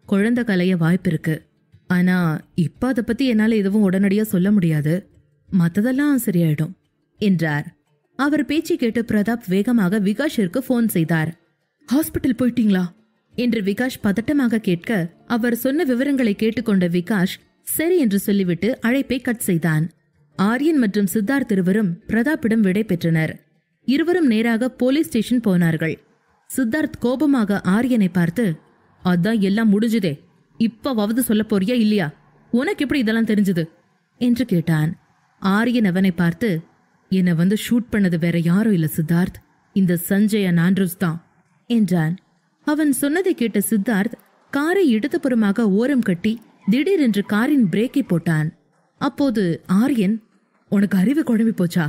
குழந்தை கலைய வாய்ப்பு இருக்கு. ஆனா இப்ப அதை பத்தி என்னால எதுவும் உடனடியா சொல்ல முடியாது, மத்ததெல்லாம் சரியாயிடும் என்றார். அவர் பேச்சு கேட்டு பிரதாப் வேகமாக விகாஷிற்கு போன் செய்தார். ஹாஸ்பிட்டல் போயிட்டீங்களா என்று விகாஷ் பதட்டமாக கேட்க, அவர் சொன்ன விவரங்களை கேட்டுக்கொண்ட விகாஷ் சரி என்று சொல்லிவிட்டு அழைப்பை கட் செய்தான். ஆரியன் மற்றும் சித்தார்த் இருவரும் பிரதாப்பிடம் விடை பெற்றனர். இருவரும் நேராக போலீஸ் ஸ்டேஷன் போனார்கள். சித்தார்த் கோபமாக ஆரியனை பார்த்து, அதான் எல்லாம் முடிஞ்சுதே, இப்பவாவது சொல்ல போறியா இல்லையா, உனக்கு எப்படி இதெல்லாம் தெரிஞ்சது என்று கேட்டான். ஆரியன் அவனை பார்த்து, என்னை வந்து ஷூட் பண்ணது வேற யாரும் இல்ல சித்தார்த், இந்த சஞ்சய் ஆண்ட்ரூஸ் தான் என்றான். அவன் சொன்னதை கேட்ட சித்தார்த் காரை இடதுபுறமாக ஓரம் கட்டி திடீரென்று காரின் பிரேக்கை போட்டான். அப்போது ஆரியன், உனக்கு அறிவு குழம்பி போச்சா,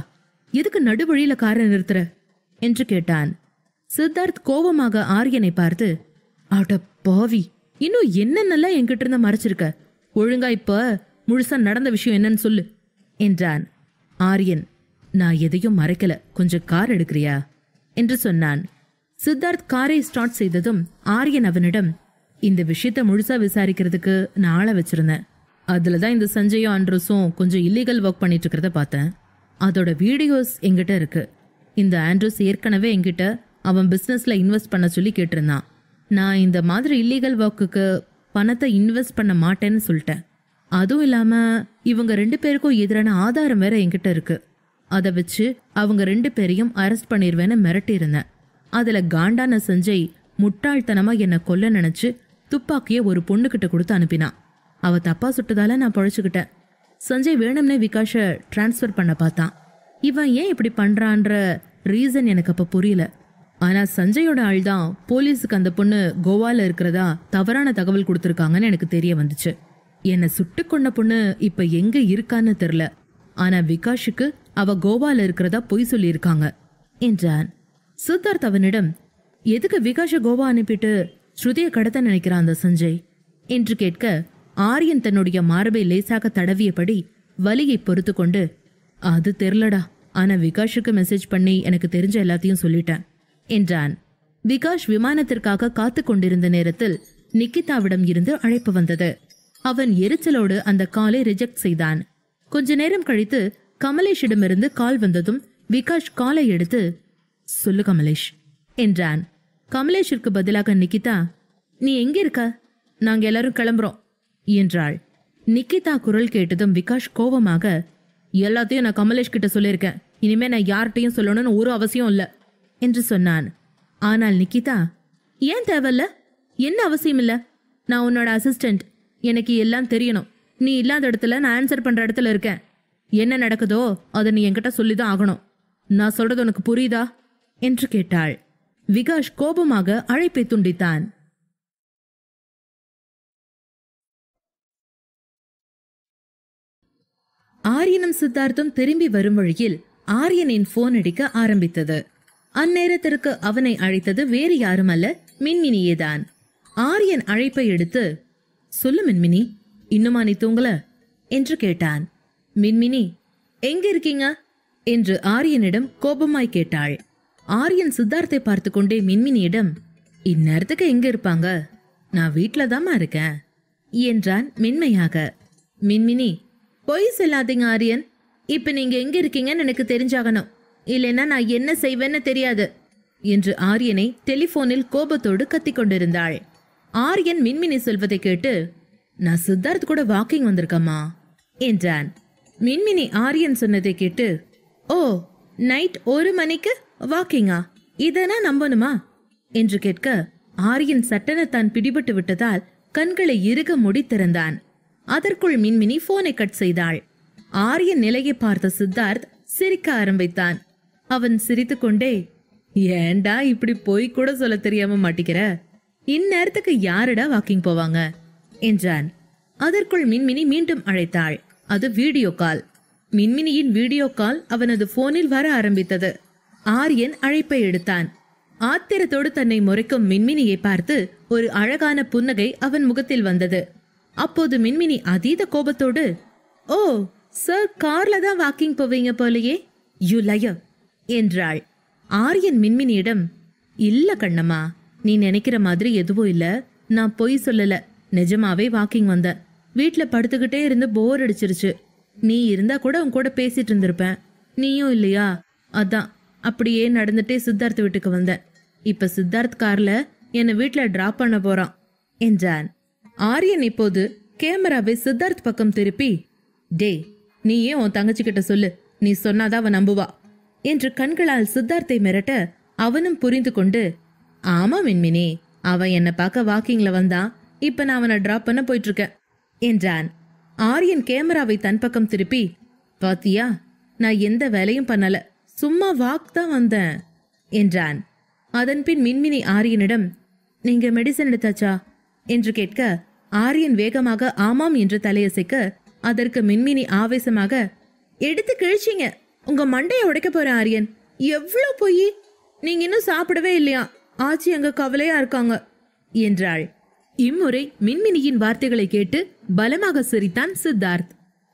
எதுக்கு நடுவழியில காரை நிறுத்துற என்று கேட்டான். சித்தார்த் கோபமாக ஆரியனை பார்த்து, அட பாவி, இன்னும் என்னென்னலாம் என்கிட்ட இருந்த மறைச்சிருக்க, ஒழுங்கா இப்ப முழுசா நடந்த விஷயம் என்னன்னு சொல்லு என்றான். ஆரியன், நான் எதையும் மறைக்கல, கொஞ்சம் கார் எடுக்கிறியா என்று சொன்னான். சித்தார்த் காரை ஸ்டார்ட் செய்ததும் ஆரியன் அவனிடம், இந்த விஷயத்த முழுசா விசாரிக்கிறதுக்கு நான் ஆள வச்சிருந்தேன், அதுலதான் இந்த சஞ்சயும் ஆண்ட்ரூஸும் கொஞ்சம் இல்லீகல் ஒர்க் பண்ணிட்டு இருக்கிறத பார்த்தேன், அதோட வீடியோஸ் எங்கிட்ட இருக்கு. இந்த ஆண்ட்ரூஸ் ஏற்கனவே என்கிட்ட அவன் பிசினஸ்ல இன்வெஸ்ட் பண்ண சொல்லி கேட்டிருந்தான். நான் இந்த மாதிரி இல்லீகல் ஒர்க்குக்கு பணத்தை இன்வெஸ்ட் பண்ண மாட்டேன்னு சொல்லிட்டேன். அதுவும் இல்லாம இவங்க 2 பேருக்கும் எதிரான ஆதாரம் வேற என்கிட்ட இருக்கு. அதை வச்சு அவங்க 2 பேரையும் அரெஸ்ட் பண்ணிருவேன்னு மிரட்டி இருந்தேன். அதுல காண்டான சஞ்சய் முட்டாள்தனமா என்னை கொல்ல நினைச்சு துப்பாக்கிய ஒரு பொண்ணுகிட்ட கொடுத்து அனுப்பினான். அவ தப்பா சுட்டதால நான் பழச்சுக்கிட்டேன். சஞ்சய் வேணும்னே விகாஷ டிரான்ஸ்ஃபர் பண்ண பார்த்தான். இவன் ஏன் இப்படி பண்றான்ற ரீசன் எனக்கு அப்ப புரியல. ஆனா சஞ்சயோட ஆள் தான் போலீஸுக்கு அந்த பொண்ணு கோவால இருக்கிறதா தவறான தகவல் கொடுத்திருக்காங்கன்னு எனக்கு தெரிய வந்துச்சு. என்னை சுட்டு கொண்ட பொண்ணு இப்ப எங்க இருக்கான்னு தெரியல. ஆனா விகாஷுக்கு அவ கோவால இருக்கிறதா பொய் சொல்லி இருக்காங்க என்றான். சித்தார்த் அவனிடம், எதுக்கு விகாஷ கோவா அனுப்பிட்டு ஸ்ருதிய கடத்த நினைக்கிறான் அந்த சஞ்சய் என்று கேட்க, ஆரியன் தன்னுடைய மார்பை லேசாக தடவியபடி வலியை பொறுத்து கொண்டு, அது தெரியலடா, ஆனா விகாஷுக்கு மெசேஜ் பண்ணி எனக்கு தெரிஞ்ச எல்லாத்தையும் சொல்லிட்டேன் என்றான். விகாஷ் விமானத்திற்காக காத்து கொண்டிருந்த நேரத்தில் நிக்கிதாவிடம் இருந்து அழைப்பு வந்தது. அவன் எரிச்சலோடு அந்த காலை ரிஜெக்ட் செய்தான். கொஞ்ச நேரம் கழித்து கமலேஷிடமிருந்து கால் வந்ததும் விகாஷ் காலை எடுத்து, சொல்லு கமலேஷ் என்றான். கமலேஷிற்கு பதிலாக நிக்கிதா, நீ எங்க இருக்க, நாங்க எல்லாரும் கிளம்புறோம் என்றாள். நிக்கிதா குரல் கேட்டதும் விகாஷ் கோபமாக, எல்லாத்தையும் நான் கமலேஷ் கிட்ட சொல்லியிருக்கேன், இனிமே நான் யார்கிட்டையும் சொல்லணும்னு ஒரு அவசியம் இல்ல என்று சொன்னான். ஆனால் நிக்கிதா, ஏன் தேவையில்ல? என்ன அவசியம் இல்ல? நான் உன்னோட அசிஸ்டன்ட், எனக்கு எல்லாம் தெரியணும். நீ இல்லாத இடத்துல நான் ஆன்சர் பண்ற இடத்துல இருக்கேன். என்ன நடக்குதோ அதை நீ என்கிட்ட சொல்லிதான் ஆகணும். நான் சொல்றது உனக்கு புரியுதா என்று கேட்டாள். விகாஷ் கோபமாக அழைப்பை துண்டித்தான். ஆரியனும் சித்தார்த்தும் திரும்பி வரும் வழியில் ஆரியனின் போன் அடிக்க ஆரம்பித்தது. அந்நேரத்திற்கு அவனை அழைத்தது வேறு யாருமல்ல, மின்மினியேதான். ஆரியன் அழைப்பை எடுத்து, சொல்லு மின்மினி, இன்னுமா நீ தூங்கல என்று கேட்டான். மின்மினி, எங்க இருக்கீங்க என்று ஆரியனிடம் கோபமாய் கேட்டாள். ஆரியன் சித்தார்த்தை பார்த்து கொண்டே மின்மினியிடம், இந்நேரத்துக்கு எங்க இருப்பாங்க? நான் வீட்டுலதாமா இருக்கேன் என்றான் மென்மையாக. மின்மினி, பொய் சொல்லாதீங்க ஆரியன். இப்ப நீங்க எங்க இருக்கீங்கன்னு எனக்கு தெரிஞ்சாகணும், இல்லைன்னா நான் என்ன செய்வேன்னு தெரியாது என்று ஆரியனை டெலிபோனில் கோபத்தோடு கத்திக் கொண்டிருந்தாள். ஆரியன் மின்மினி சொல்வதை கேட்டு, நான் சித்தார்த் கூட வாக்கிங் வந்திருக்கம்மா என்றான். மின்மினி ஆரியன் சொன்னதை கேட்டு, ஓ, நைட் 1 மணிக்கு வாக்கிங்கா? இதனா நம்பணுமா என்று கேட்க, ஆரியன் சட்டென தான் பிடிபட்டு விட்டதால் கண்களை இறுக மூடி திறந்தான். அதற்குள் மின்மினி போனை கட் செய்தாள். ஆரியன் நிலையை பார்த்த சித்தார்த் சிரிக்க ஆரம்பித்தான். அவன் சிரித்துக்கொண்டே, ஏண்டா இப்படி போய் கூட சொல்ல தெரியாம மாட்டிக்கிற? இந்நேரத்துக்கு யாருடா வாக்கிங் போவாங்க என்றான். அதற்குள் மின்மினி மீண்டும் அழைத்தாள். அது வீடியோ கால். மின்மினியின் வீடியோ கால் அவனது போனில் வர ஆரம்பித்தது. ஆரியன் அழைப்பை எடுத்தான். ஆத்திரத்தோடு தன்னை முறைக்கும் மின்மினியை பார்த்து ஒரு அழகான புன்னகை அவன் முகத்தில் வந்தது. அப்போது மின்மினி அதீத கோபத்தோடு, ஓ சார், கார்ல தான் வாக்கிங் போவீங்க போலையே, யூ லயர் என்றாள். ஆரியன் மின்மினியிடம், இல்ல கண்ணம்மா, நீ நினைக்கிற மாதிரி எதுவும் இல்ல, நான் பொய் சொல்லல, நிஜமாவே வாக்கிங் வந்த. வீட்டுல படுத்துக்கிட்டே இருந்து போர் அடிச்சிருச்சு. நீ இருந்தா கூட உன் கூட பேசிட்டு இருந்திருப்பேன், நீயும் இல்லையா, அதான் அப்படியே நடந்துட்டே சித்தார்த் வீட்டுக்கு வந்தேன். இப்ப சித்தார்த் கார்ல என்னை வீட்டுல டிராப் பண்ண போறான் என்றான். ஆரியன் இப்போது கேமராவை சித்தார்த் பக்கம் திருப்பி, டே, நீ ஏன் உன் தங்கச்சி கிட்ட சொல்லு, நீ சொன்னாதான் அவன் நம்புவா என்று கண்களால் சித்தார்த்தை மிரட்ட, அவனும் புரிந்து கொண்டு, ஆமா மின்மினி, அவன் என்ன பார்க்க வாக்கிங்ல வந்தான், இப்ப நான் அவனை டிராப் பண்ண போயிட்டு இருக்கேன் என்றான். ஆரியன் கேமராவை தன் பக்கம் திருப்பி, பாத்தியா, நான் எந்த வேலையும் பண்ணல, சும்மா வாக் தான் வந்தேன் என்றான். அதன்பின் மின்மினி ஆரியனிடம், நீங்க மெடிசன் எடுத்தாச்சா என்று கேட்க, ஆரியன் வேகமாக ஆமாம் என்று தலையசைக்க, அதற்கு மின்மினி ஆவேசமாக, எடுத்து கிழிச்சிங்க, உங்க மண்டையை உடைக்க போற ஆரியன், எவ்வளவு பொய், நீங்க இன்னும் சாப்பிடவே இல்லையா, ஆச்சி அங்க கவலையா இருக்காங்க என்றாள். இம்முறை மின்மினியின் வார்த்தைகளை கேட்டு பலமாக சிரித்தான் சித்தார்த்.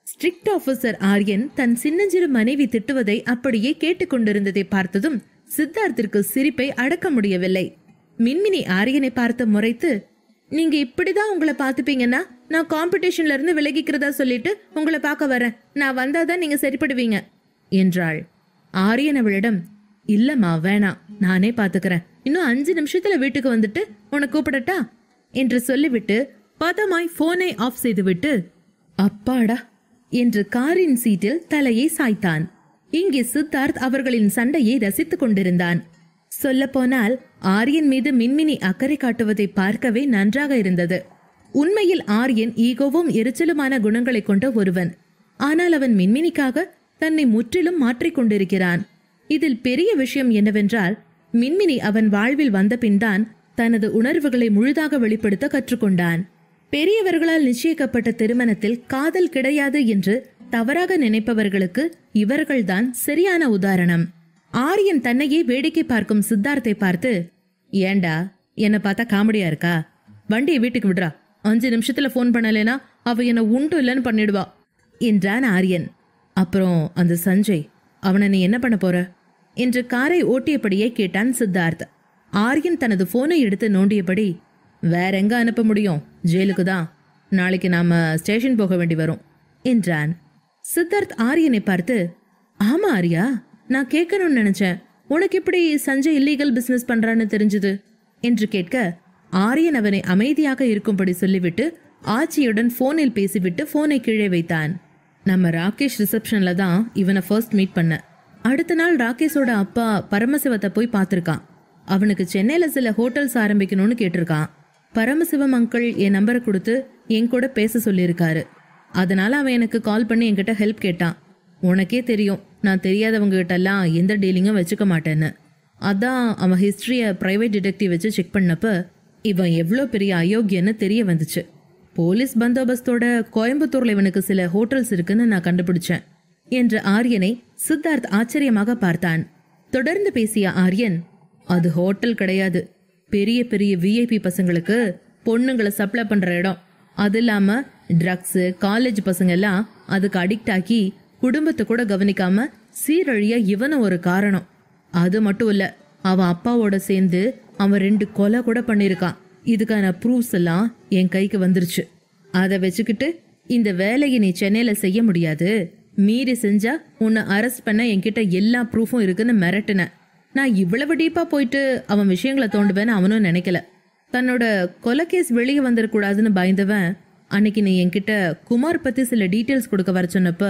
ஸ்ட்ரிக்ட் ஆபீசர் ஆரியன் தன் சின்னஞ்சிறு மனைவி திட்டுவதை அப்படியே கேட்டுக்கொண்டிருந்ததை பார்த்ததும் சித்தார்த்திற்கு சிரிப்பை அடக்க முடியவில்லை. மின்மினி ஆரியனை பார்த்து முறைத்து, நீங்க இப்படிதான் உங்களை பாத்துப்பீங்கன்னா நான் காம்படிஷன்ல இருந்து விலகிக்கிறதா சொல்லிட்டு உங்களை பார்க்க வரேன், நான் வந்தாதான் நீங்க சரிப்படுவீங்க என்றாள். ஆரியன் அவளிடம், இல்லம்மா வேணாம், நானே பாத்துக்கிறேன், இன்னும் 5 நிமிஷத்துல வீட்டுக்கு வந்துட்டு உன்னை கூப்பிடட்டா என்று சொல்லிவிட்டு பதமாய் போனை ஆஃப் செய்துவிட்டு, அப்பாடா என்று காரின் சீட்டில் தலையை சாய்த்தான். இங்கே சித்தார்த் அவர்களின் சண்டையை ரசித்துக் கொண்டிருந்தான். சொல்ல போனால் ஆரியன் மீது மின்மினி அக்கறை காட்டுவதை பார்க்கவே நன்றாக இருந்தது. உண்மையில் ஆரியன் ஈகோவும் எரிச்சலுமான குணங்களை கொண்ட ஒருவன். ஆனால் அவன் மின்மினிக்காக தன்னை முற்றிலும் மாற்றிக் கொண்டிருக்கிறான். இதில் பெரிய விஷயம் என்னவென்றால், மின்மினி அவன் வாழ்வில் வந்த பின்தான் தனது உணர்வுகளை முழுதாக வெளிப்படுத்த கற்றுக்கொண்டான். பெரியவர்களால் நிச்சயிக்கப்பட்ட திருமணத்தில் காதல் கிடையாது என்று தவறாக நினைப்பவர்களுக்கு இவர்கள்தான் சரியான உதாரணம். ஆரியன் தன்னையே வேடிக்கை பார்க்கும் சித்தார்த்தை பார்த்து, ஏண்டா என்ன பார்த்தா காமெடியா இருக்கா, வண்டியை வீட்டுக்கு விடுறா, 5 நிமிஷத்துல போன் பண்ணலேனா அவ என்ன உண்டு இல்லைன்னு பண்ணிடுவா என்றான் ஆரியன். அப்புறம் அந்த சஞ்சய், அவனை நீ என்ன பண்ண போற என்று காரை ஓட்டியபடியே கேட்டான் சித்தார்த். ஆரியன் தனது போனை எடுத்து நோண்டியபடி, வேற எங்க அனுப்ப முடியும், ஜெயிலுக்கு தான், நாளைக்கு நாம ஸ்டேஷன் போக வேண்டி வரும் என்றான். சித்தார்த் ஆரியனை பார்த்து, ஆமா ஆரியா, நான் கேட்கணும்னு நினைச்சேன், உனக்கு எப்படி சஞ்சய் இல்லீகல் பிசினஸ் பண்றான்னு தெரிஞ்சது என்று கேட்க, ஆரியன் அவனை அமைதியாக இருக்கும்படி சொல்லிவிட்டு ஆச்சியுடன் போனில் பேசிவிட்டு போனை கீழே வைத்தான். நம்ம ராகேஷ் ரிசப்ஷன்ல தான் இவனை ஃபர்ஸ்ட் மீட் பண்ண, அடுத்த நாள் ராகேஷோட அப்பா பரமசிவத்தை போய் பார்த்திருக்கான். அவனுக்கு சென்னையில சில ஹோட்டல்ஸ் ஆரம்பிக்கணும்னு கேட்டிருக்கான். பரமசிவம் அங்கிள் என் நம்பரை கொடுத்து என் கூட பேச சொல்லியிருக்காரு. அதனால அவன் எனக்கு கால் பண்ணி என்கிட்ட ஹெல்ப் கேட்டான். உனக்கே தெரியும், நான் தெரியாதவங்க கிட்ட எல்லாம் எந்த டீலிங்கும் வச்சுக்க மாட்டேன்னு. அதான் அவன் ஹிஸ்டரிய பிரைவேட் டிடெக்டிவ் வச்சு செக் பண்ணப்ப இவன் எவ்வளோ பெரிய அயோக்கியன்னு தெரிய வந்துச்சு. போலீஸ் பந்தோபஸ்தோட கோயம்புத்தூர்ல இவனுக்கு சில ஹோட்டல்ஸ் இருக்குன்னு நான் கண்டுபிடிச்சேன் என்ற ஆரியனை சித்தார்த் ஆச்சரியமாக பார்த்தான். தொடர்ந்து பேசிய ஆரியன், அது ஹோட்டல் கிடையாது, பெரிய பெரிய விஐபி பசங்களுக்கு பொண்ணுங்களை சப்ளை பண்ற இடம். அது இல்லாம ட்ரக்ஸ் காலேஜ் பசங்க எல்லாம் அதுக்கு அடிக்ட் ஆக்கி குடும்பத்தை கூட கவனிக்காம சீரழிய இவனும் ஒரு காரணம். அது மட்டும் இல்ல, அவன் அப்பாவோட சேர்ந்து அவன் 2 கொலை கூட பண்ணிருக்கான். இதுக்கான ப்ரூஃப்ஸ் எல்லாம் என் கைக்கு வந்துருச்சு. அதை வச்சுக்கிட்டு இந்த வேலையை நீ சென்னையில செய்ய முடியாது, மீறி செஞ்சா உன்னை அரெஸ்ட் பண்ண என்கிட்ட எல்லா ப்ரூஃபும் இருக்குன்னு மிரட்டின. நான் இவ்வளவு டீப்பா போயிட்டு அவன் விஷயங்களை தோண்டுவேன்னு அவனும் நினைக்கல. தன்னோட கொலை கேஸ் வெளியே வந்துடக்கூடாதுன்னு பயந்தவன் அன்னைக்கு நீ என்கிட்ட குமார் பத்தி சில டீட்டெயில்ஸ் கொடுக்க வர சொன்னப்ப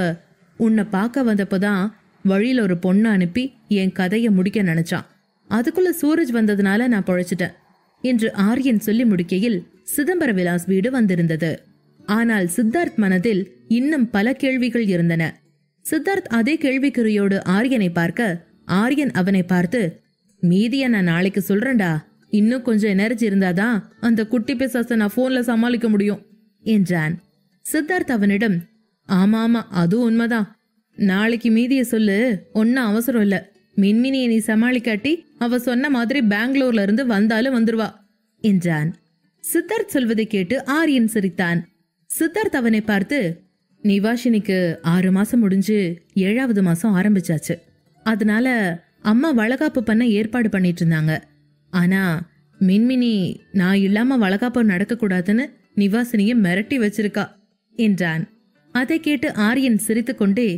உன்னை பார்க்க வந்தப்பதான் வழியில ஒரு பொண்ணை அனுப்பி என் கதையை முடிக்க நினைச்சான். அதுக்குள்ள சூரஜ் வந்ததுனால நான் பொழைச்சிட்டேன் என்று ஆரியன் சொல்லி முடிக்கையில் சிதம்பர விலாஸ் வீடு வந்திருந்தது. ஆனால் சித்தார்த் மனதில் இன்னும் பல கேள்விகள் இருந்தன. சித்தார்த் அதே கேள்விக்குறியோடு ஆரியனை பார்க்க ஆரியன் அவனை பார்த்து, மீதிய நான் நாளைக்கு சொல்றேன்டா, இன்னும் கொஞ்சம் எனர்ஜி இருந்தாதான் அந்த குட்டி பிசாசை நான் போன்ல சமாளிக்க முடியும் என்றான். சித்தார்த் அவனிடம், ஆமா ஆமா அதுவும் உண்மைதான், நாளைக்கு மீதிய சொல்லு, ஒன்னும் அவசரம் இல்ல. மின்மினியை நீ சமாளிக்காட்டி அவ சொன்ன மாதிரி பெங்களூர்ல இருந்து வந்தாலும் வந்துருவா என்றான். சித்தார்த் சொல்வதை கேட்டு ஆரியன் சிரித்தான். சித்தார்த் அவனை பார்த்து, நிவாஷினிக்கு 6 மாசம் முடிஞ்சு 7வது மாசம் ஆரம்பிச்சாச்சு. அதனால அம்மா வளகாப்பு பண்ண ஏற்பாடு பண்ணிட்டு இருந்தாங்க. ஆனா மின்மினி நான் இல்லாம வளகாப்பு நடக்க கூடாதுன்னு நிவாசினிய மிரட்டி வச்சிருக்கா என்றான். அதை கேட்டு ஆரியன் சிரித்துக்கொண்டே,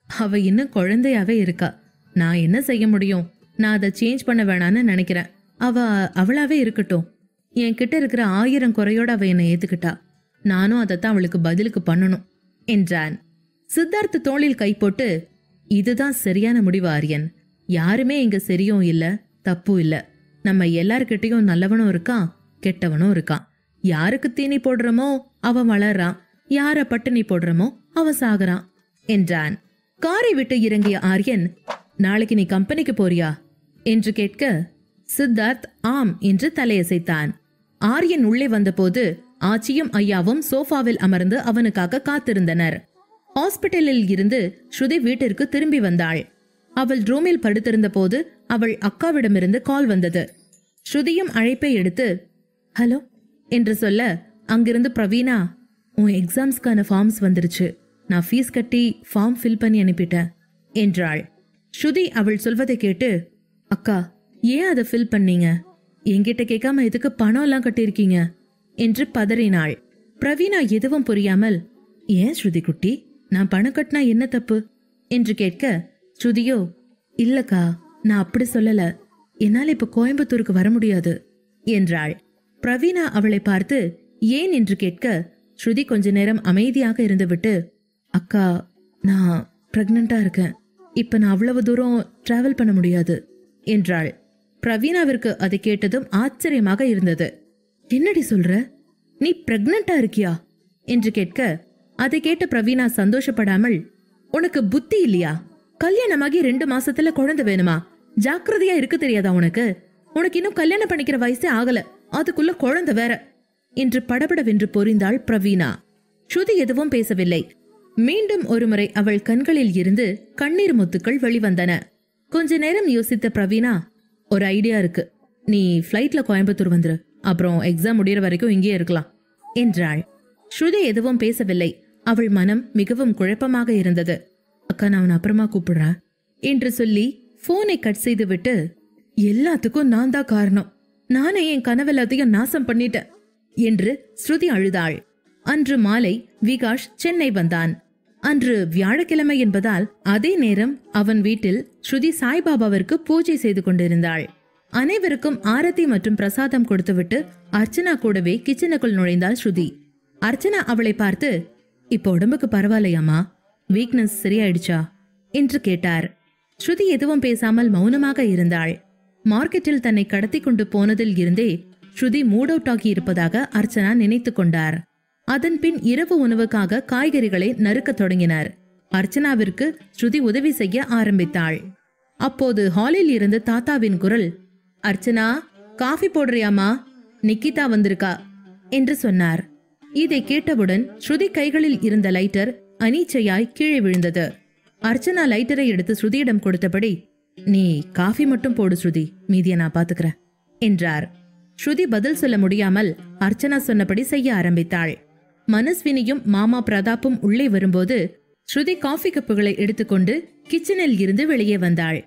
அவ இன்னும் குழந்தையாவே இருக்கா, நான் என்ன செய்ய முடியும், நான் அதை சேஞ்ச் பண்ண வேணான்னு நினைக்கிறேன். அவளாவே இருக்கட்டும். என்கிட்ட இருக்கிற 1000 குறையோட அவ என்னை ஏத்துக்கிட்டா, நானும் அதைத்தான் அவளுக்கு பதிலுக்கு பண்ணணும் என்றான். சித்தார்த் தோளில் கை போட்டு, இதுதான் சரியான முடிவு ஆரியன். யாருமே இங்க சரியும் இல்ல தப்பும் இல்ல. நம்ம எல்லார்கிட்டையும் நல்லவனும் இருக்கான், கெட்டவனும் இருக்கான். யாருக்கு தீனி போடுறமோ அவன் வளர்றான், யார பட்டினி போடுறமோ அவன் சாகுறான் என்றான். காரை விட்டு இறங்கிய ஆரியன், நாளைக்கு நீ கம்பெனிக்கு போறியா என்று கேட்க சித்தார்த் ஆம் என்று தலையசைத்தான். ஆரியன் உள்ளே வந்தபோது ஆச்சியும் ஐயாவும் சோஃபாவில் அமர்ந்து அவனுக்காக காத்திருந்தனர். ஹாஸ்பிட்டலில் இருந்து ஸ்ருதி வீட்டிற்கு திரும்பி வந்தாள். அவள் ரூமில் படுத்திருந்த போது அவள் அக்காவிடமிருந்து கால் வந்தது. ஸ்ருதியும் அழைப்பை எடுத்து ஹலோ என்று சொல்ல, அங்கிருந்து பிரவீனா, உன் எக்ஸாம்ஸ்க்கான ஃபார்ம்ஸ் வந்துருச்சு, நான் ஃபீஸ் கட்டி ஃபார்ம் ஃபில் பண்ணி அனுப்பிட்டேன் என்றாள். ஸ்ருதி அவள் சொல்வதை கேட்டு, அக்கா ஏன் அதை ஃபில் பண்ணீங்க, என்கிட்ட கேட்காம எதுக்கு பணம் எல்லாம் கட்டியிருக்கீங்க என்று பதறினாள். பிரவீனா எதுவும் புரியாமல், ஏன் ஸ்ருதி குட்டி, நான் பணம் கட்டினா என்ன தப்பு என்று கேட்க, ஸ்ருதியோ, இல்லக்கா நான் அப்படி சொல்லல, என்னால் இப்ப கோயம்புத்தூருக்கு வர முடியாது என்றாள். பிரவீனா அவளை பார்த்து ஏன் என்று கேட்க, ஸ்ருதி கொஞ்ச நேரம் அமைதியாக இருந்துவிட்டு, அக்கா நான் பிரெக்னண்டா இருக்கேன், இப்ப நான் அவ்வளவு தூரம் டிராவல் பண்ண முடியாது என்றாள். பிரவீனாவிற்கு அதை கேட்டதும் ஆச்சரியமாக இருந்தது. என்னடி சொல்ற, நீ பிரெக்னண்டா இருக்கியா என்று கேட்க, அதை கேட்ட பிரவீனா சந்தோஷப்படாமல், உனக்கு புத்தி இல்லையா, கல்யாணமாகி 2 மாசத்துல குழந்தை வேணுமா, ஜாக்கிரதையா இருக்கு தெரியாதா உனக்கு, உனக்கு இன்னும் கல்யாணம் பண்ணிக்கிற வயசே ஆகல, அதுக்குள்ள குழந்தை வேற என்று படபடவென்று பொறிந்தாள் பிரவீனா. ஸ்ருதி எதுவும் பேசவில்லை. மீண்டும் ஒருமுறை அவள் கண்களில் இருந்து கண்ணீர் முத்துக்கள் வெளிவந்தன. கொஞ்ச நேரம் யோசித்த பிரவீனா, ஒரு ஐடியா இருக்கு, நீ ஃபிளைட்ல கோயம்புத்தூர் வந்துரு, அப்புறம் எக்ஸாம் முடியற வரைக்கும் இங்கே இருக்கலாம் என்றாள். ஸ்ருதி எதுவும் பேசவில்லை. அவள் மனம் மிகவும் குழப்பமாக இருந்தது. அக்கா நான் அப்புறமா கூப்பிடுறேன் என்று சொல்லி போனை கட் செய்து விட்டு, எல்லாத்துக்கும் நான் தான் காரணம், நானே என் கனவெல்லாத்தையும் நாசம் பண்ணிட்டேன் என்று ஸ்ருதி அழுதாள். அன்று மாலை விகாஷ் சென்னை வந்தான். அன்று வியாழக்கிழமை என்பதால் அதே நேரம் அவன் வீட்டில் ஸ்ருதி சாய்பாபாவிற்கு பூஜை செய்து கொண்டிருந்தாள். அனைவருக்கும் ஆரத்தி மற்றும் பிரசாதம் கொடுத்துவிட்டு அர்ச்சனா கூடவே கிச்சனுக்குள் நுழைந்தாள் ஸ்ருதி. அர்ச்சனா அவளை பார்த்து, இப்போ உடம்புக்கு பரவாயில்லையாமா, வீக்னஸ் சரியாயிடுச்சா என்று கேட்டார். ஸ்ருதி எதுவும் பேசாமல் மௌனமாக இருந்தாள். மார்க்கெட்டில் தன்னை கடத்தி கொண்டு போனதில் இருந்தே ஸ்ருதி மூட் அவுட் ஆகி இருப்பதாக அர்ச்சனா நினைத்து கொண்டார். அதன் பின் இரவு உணவுக்காக காய்கறிகளை நறுக்கத் தொடங்கினார். அர்ச்சனாவிற்கு ஸ்ருதி உதவி செய்ய ஆரம்பித்தாள். அப்போது ஹாலில் இருந்து தாத்தாவின் குரல், அர்ச்சனா, காஃபி போடுறியாமா? நிக்கிதா வந்திருக்கா என்று சொன்னார். இதை கேட்டவுடன் ஸ்ருதி கைகளில் இருந்த லைட்டர் அனீச்சையாய் கீழே விழுந்தது. அர்ச்சனா லைட்டரை எடுத்து ஸ்ருதியிடம் கொடுத்தபடி, நீ காஃபி மட்டும் போடு ஸ்ருதி, மீதிய நான் பாத்துக்கிறேன் என்றார். ஸ்ருதி பதில் சொல்ல முடியாமல் அர்ச்சனா சொன்னபடி செய்ய ஆரம்பித்தாள். மனஸ்வினியும் மாமா பிரதாப்பும் உள்ளே வரும்போது ஸ்ருதி காஃபி கப்புகளை எடுத்துக்கொண்டு கிச்சனில் இருந்து வெளியே வந்தாள்.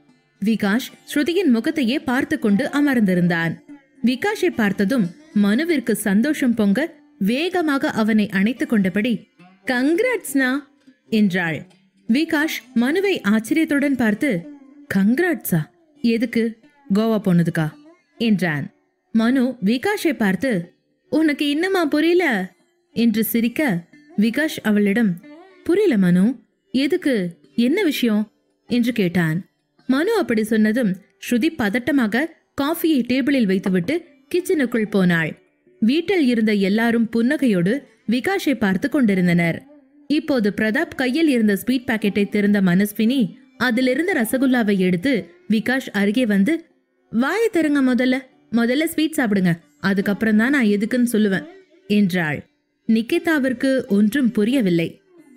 விகாஷ் ஸ்ருதியின் முகத்தையே பார்த்து கொண்டு அமர்ந்திருந்தான். விகாஷை பார்த்ததும் மனுவிற்கு சந்தோஷம் பொங்க வேகமாக அவனை அணைத்துக் கொண்டபடி, கங்க்ராட்ஸ்னா என்றாள். விகாஷ் மனுவை ஆச்சரியத்துடன் பார்த்து, கங்க்ராட்ஸா? எதுக்கு? கோவா போனதுக்கா என்றான். மனு விகாஷை பார்த்து, உனக்கு இன்னுமா புரியல என்று சிரிக்க, விகாஷ் அவளிடம், புரியல மனு, எதுக்கு, என்ன விஷயம் என்று கேட்டான். மனு அப்படி சொன்னதும் ஸ்ருதி பதட்டமாக காஃபியை டேபிளில் வைத்துவிட்டு கிச்சனுக்குள் போனாள். வீட்டில் இருந்த எல்லாரும் புன்னகையோடு விகாஷை பார்த்து கொண்டிருந்தனர். இப்போது பிரதாப் கையில் இருந்த ஸ்வீட் பாக்கெட்டை திறந்த மனஸ்வினி அதிலிருந்த ரசகுல்லாவை எடுத்து விகாஷ் அருகே வந்து, வாயை தருங்க, முதல்ல ஸ்வீட் சாப்பிடுங்க, அதுக்கப்புறம் தான் நான் எதுக்குன்னு சொல்லுவேன் என்றாள். நிக்கிதாவிற்கு ஒன்றும் புரியவில்லை.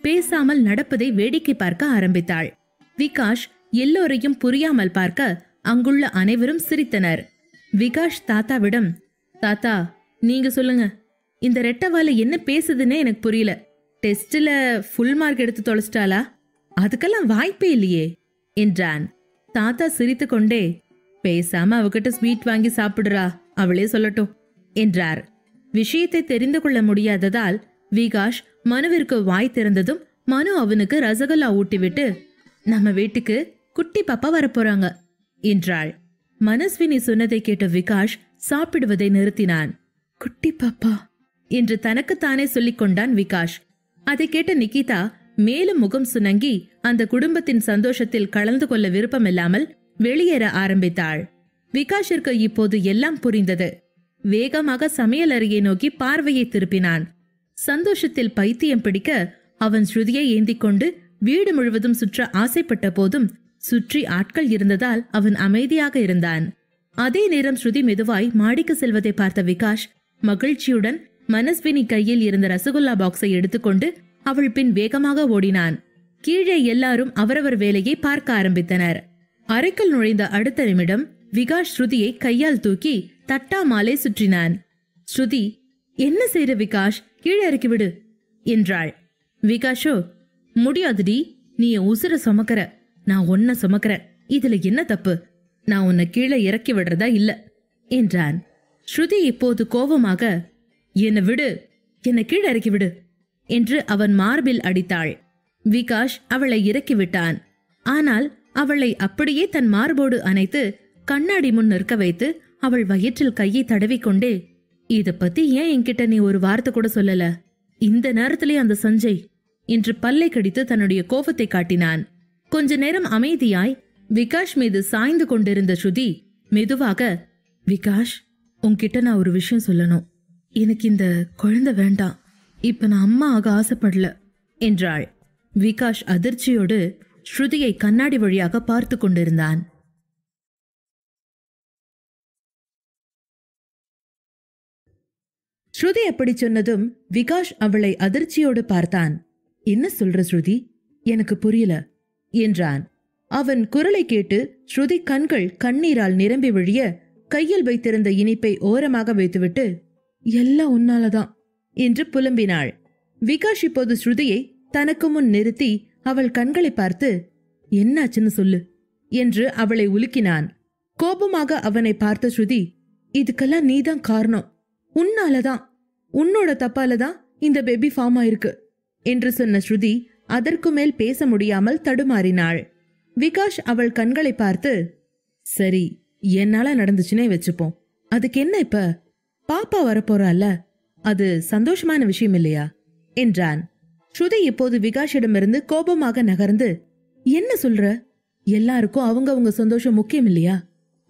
பேசாமல் நடப்பதை வேடிக்கை பார்க்க ஆரம்பித்தாள். விகாஷ் எல்லோரையும் புரியாமல் பார்க்க அங்குள்ள அனைவரும் சிரித்தனர். விகாஷ் தாத்தாவிடம், தாத்தா நீங்க சொல்லுங்க, இந்த ரெட்டவால என்ன பேசுதுன்னே எனக்கு புரியல. டெஸ்ட்ல ஃபுல் மார்க் எடுத்து தொலைச்சிட்டாளா? அதுக்கெல்லாம் வாய்ப்பே இல்லையே என்றான். தாத்தா சிரித்து கொண்டே, பேசாம அவகிட்ட ஸ்வீட் வாங்கி சாப்பிடுறா, அவளே சொல்லட்டும் என்றார். விஷயத்தை தெரிந்து கொள்ள முடியாததால் விகாஷ் மனுவிற்கு வாய் திறந்ததும் மனு அவனுக்கு ரசகுல்லா ஊட்டிவிட்டு, நம்ம வீட்டுக்கு குட்டி பாப்பா வரப்போறாங்க என்றாள். மனஸ்வினி சொன்னதை கேட்ட விகாஷ் சாப்பிடுவதை நிறுத்தினான். குட்டி பாப்பா என்று தனக்குத்தானே சொல்லிக் கொண்டான் விகாஷ். அதை கேட்ட நிக்கிதா மேலும் முகம் சுணங்கி அந்த குடும்பத்தின் சந்தோஷத்தில் கலந்து கொள்ள விருப்பமில்லாமல் வெளியேற ஆரம்பித்தாள். விகாஷிற்கு இப்போது எல்லாம் புரிந்தது. வேகமாக சமையல் அறையை நோக்கி பார்வையை திருப்பினான். சந்தோஷத்தில் பைத்தியம் பிடிக்க அவன் ஸ்ருதியை ஏந்திக் கொண்டு வீடு முழுவதும் சுற்ற ஆசைப்பட்ட போதும் சுற்றி ஆட்கள் இருந்ததால் அவன் அமைதியாக இருந்தான். அதே நேரம் ஸ்ருதி மெதுவாய் மாடிக்கு செல்வதை பார்த்த விகாஷ் மகிழ்ச்சியுடன் மனஸ்வினி கையில் இருந்த ரசகுல்லா பாக்ஸை எடுத்துக்கொண்டு அவள் பின் வேகமாக ஓடினான். கீழே எல்லாரும் அவரவர் வேலையை பார்க்க ஆரம்பித்தனர். அறைக்குள் நுழைந்த அடுத்த நிமிடம் விகாஷ் ஸ்ருதியை கையால் தூக்கி தட்டா மாலை சுற்றினான். ஸ்ருதி, என்ன செய்ற விகாஷ், கீழே இறக்கி விடு என்றாள். விகாஷோ, முடியாதுடி, நீ உசுர சுமக்கிற, நான் உன்ன சுமக்கிறேன், இதுல என்ன தப்பு, நான் உன்னை கீழே இறக்கி விடுறதா இல்ல என்றான். ஸ்ருதி இப்போது கோபமாக, என்ன விடு, என்னை கீழே இறக்கி விடு என்று அவன் மார்பில் அடித்தாள். விகாஷ் அவளை இறக்கிவிட்டான். ஆனால் அவளை அப்படியே தன் மார்போடு அணைத்து கண்ணாடி முன் நிற்க வைத்து அவள் வயிற்றில் கையை தடவிக்கொண்டே, இத பத்தி ஏன் என்கிட்ட நீ ஒரு வார்த்தை கூட சொல்லல, இந்த நேரத்திலே அந்த சஞ்சய் என்று பல்லை கடித்து தன்னுடைய கோபத்தை காட்டினான். கொஞ்ச நேரம் அமைதியாய் விகாஷ் மீது சாய்ந்து கொண்டிருந்த ஸ்ருதி மெதுவாக, விகாஷ், உன்கிட்ட நான் ஒரு விஷயம் சொல்லணும், எனக்கு இந்த குழந்தை வேண்டாம், இப்ப நான் அம்மா ஆக ஆசைப்படல என்றாள். விகாஷ் அதிர்ச்சியோடு ஸ்ருதியை கண்ணாடி வழியாக பார்த்து கொண்டிருந்தான். ஸ்ருதி அப்படி சொன்னதும் விகாஷ் அவளை அதிர்ச்சியோடு பார்த்தான். என்ன சொல்ற ஸ்ருதி, எனக்கு புரியல என்றான். அவன் குரலை கேட்டு ஸ்ருதி கண்கள் கண்ணீரால் நிரம்பி விழிய கையில் வைத்திருந்த இனிப்பை ஓரமாக வைத்துவிட்டு, எல்லாம் உன்னாலதான் என்று புலம்பினாள். விகாஷ் இப்போது ஸ்ருதியை தனக்கு முன் நிறுத்தி அவள் கண்களை பார்த்து, என்னாச்சுன்னு சொல்லு என்று அவளை உலுக்கினான். கோபமாக அவனை பார்த்த ஸ்ருதி, இதுக்கெல்லாம் நீதான் காரணம், உன்னாலதான், உன்னோட தப்பாலதான் இந்த பேபி ஃபார்ம் ஆயிருக்கு என்று சொன்ன ஸ்ருதி அதற்கு மேல் பேச முடியாமல் தடுமாறினாள். விகாஷ் அவள் கண்களை பார்த்து, சரி, என்னால நடந்துச்சுன்னே வச்சுப்போம், அதுக்கு என்ன இப்ப, பாப்பா வரப்போறால, அது சந்தோஷமான விஷயம் இல்லையா என்றான். ஸ்ருதி இப்போது விகாஷிடமிருந்து கோபமாக நகர்ந்து, என்ன சொல்ற, எல்லாருக்கும் அவங்க சந்தோஷம் முக்கியம் இல்லையா?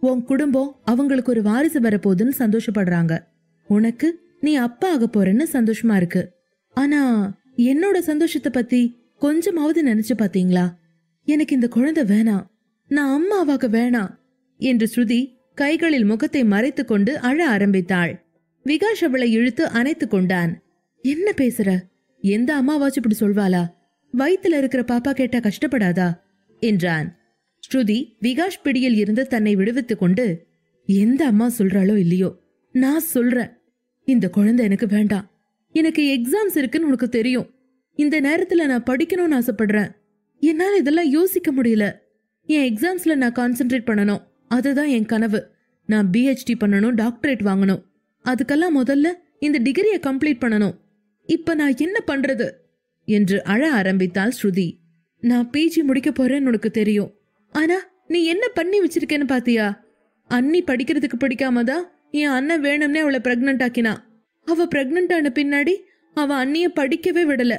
உன் குடும்பம் அவங்களுக்கு ஒரு வாரிசு வரப்போகுதுன்னு சந்தோஷப்படுறாங்க. உனக்கு நீ அப்பா ஆக போறன்னு சந்தோஷமா இருக்கு. ஆனா என்னோட சந்தோஷத்தை பத்தி கொஞ்சமாவது நினைச்சு பாத்தீங்களா? எனக்கு இந்த குழந்தை வேணாம், நான் அம்மாவாக வேணாம் என்று ஸ்ருதி கைகளில் முகத்தை மறைத்து கொண்டு அழ ஆரம்பித்தாள். விகாஷ் அவளை இழுத்து அணைத்து கொண்டான். என்ன பேசுற? எந்த அம்மாவாச்சும் இப்படி சொல்வாளா? வயித்துல இருக்கிற பாப்பா கேட்டா கஷ்டப்படாதா என்றான். ஸ்ருதி விகாஷ் பிடியில் இருந்து தன்னை விடுவித்துக் கொண்டு, எந்த அம்மா சொல்றாளோ இல்லையோ, நான் சொல்றேன், இந்த குழந்தை எனக்கு வேண்டாம். எனக்கு எக்ஸாம்ஸ் இருக்குன்னு உனக்கு தெரியும். இந்த நேரத்துல நான் படிக்கணும்னு ஆசைப்படுறேன். என்னால இதெல்லாம் யோசிக்க முடியல. என் எக்ஸாம்ஸ்ல நான் கான்சென்ட்ரேட் பண்ணணும். அதுதான் என் கனவு. நான் பிஹெச்டி பண்ணணும், டாக்டரேட் வாங்கணும். அதுக்கெல்லாம் முதல்ல இந்த டிகிரியை கம்ப்ளீட் பண்ணணும். இப்ப நான் என்ன பண்றது என்று அழ ஆரம்பித்தாள் ஸ்ருதி. நான் பிஜி முடிக்க போறேன்னு உனக்கு தெரியும். ஆனா நீ என்ன பண்ணி வச்சிருக்கேன்னு பாத்தியா? அண்ணி படிக்கிறதுக்கு பிடிக்காம தான் என் அண்ணன் வேணும்னே அவளை பிரெக்னன்ட் ஆக்கினா. அவ பிரெக்னன்ட் ஆன பின்னாடி அவ அண்ணிய படிக்கவே விடல.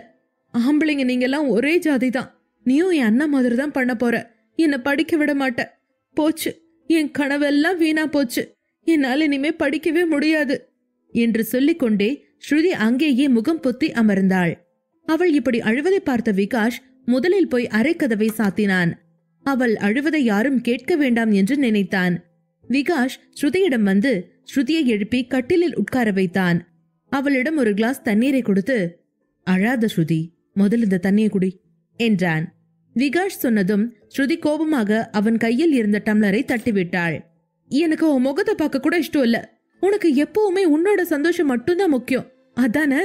ஆம்பளைங்க நீங்க எல்லாம் ஒரே ஜாதி தான். நீயும் என் அண்ணன் மாதிரி தான் பண்ண போற. என்னை படிக்க விட மாட்ட. போச்சு, என் கனவெல்லாம் வீணா போச்சு. என்னால இனிமே படிக்கவே முடியாது என்று சொல்லிக்கொண்டே ஸ்ருதி அங்கேயே முகம் பொத்தி அமர்ந்தாள். அவள் இப்படி அழுவதை பார்த்த விகாஷ் முதலில் போய் அரைக்கதவை சாத்தினான். அவள் அழுவதை யாரும் கேட்க வேண்டாம் என்று நினைத்தான். விகாஷ் ஸ்ருதியிடம் வந்து ஸ்ருதியை எழுப்பி கட்டிலில் உட்கார வைத்தான். அவளிடம் ஒரு கிளாஸ் தண்ணீரை கொடுத்து, அழாத ஸ்ருதி, முதல் இந்த தண்ணியை குடி என்றான். விகாஷ் சொன்னதும் ஸ்ருதி கோபமாக அவன் கையில் இருந்த டம்ளரை தட்டிவிட்டாள். எனக்கு உன் முகத்தை பார்க்க கூட இஷ்டம் இல்ல. உனக்கு எப்பவுமே உன்னோட சந்தோஷம் மட்டும்தான் முக்கியம், அதானே?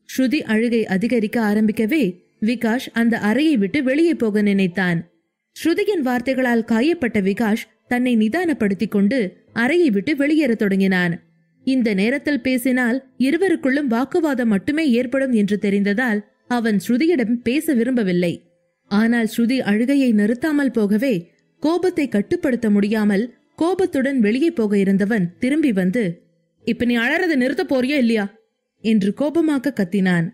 ஸ்ருதி அழுகை அதிகரிக்க ஆரம்பிக்கவே விகாஷ் அந்த அறையை விட்டு வெளியே போக நினைத்தான். ஸ்ருதியின் வார்த்தைகளால் காயப்பட்ட விகாஷ் தன்னை நிதானப்படுத்திக் கொண்டு அறையை விட்டு வெளியேற தொடங்கினான். இந்த நேரத்தில் பேசினால் இருவருக்குள்ளும் வாக்குவாதம் மட்டுமே ஏற்படும் என்று தெரிந்ததால் அவன் ஸ்ருதியிடம் பேச விரும்பவில்லை. ஆனால் ஸ்ருதி அழுகையை நிறுத்தாமல் போகவே கோபத்தை கட்டுப்படுத்த முடியாமல் கோபத்துடன் வெளியே போக இருந்தவன் திரும்பி வந்து, இப்ப நீ அழறதை நிறுத்த போறியா இல்லையா என்று கோபமாக கத்தினான்.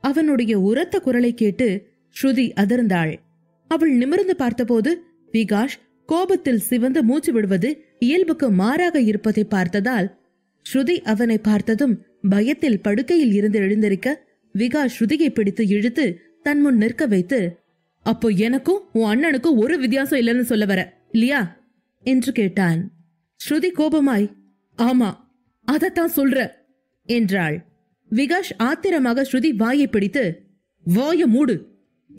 அவனுடைய உரத்த குரலை கேட்டு ஸ்ருதி அதிர்ந்தாள். அவள் நிமிர்ந்து பார்த்தபோது விகாஷ் கோபத்தில் சிவந்து மூச்சு விடுவது இயல்புக்கு மாறாக இருப்பதை பார்த்ததால் ஸ்ருதி அவனை பார்த்ததும் பயத்தில் படுக்கையில் இருந்து எழுந்திருக்க விகாஷ் ஸ்ருதியை பிடித்து இழுத்து தன் முன் நிற்க வைத்து, அப்போ எனக்கும் உன் அண்ணனுக்கும் ஒரு வித்தியாசம் இல்லைன்னு சொல்ல வர இல்லையா என்று கேட்டான். ஸ்ருதி கோபமாய், ஆமா அதத்தான் சொல்ற என்றாள். விகாஷ் ஆத்திரமாக ஸ்ருதி வாயை பிடித்து, வாய மூடு,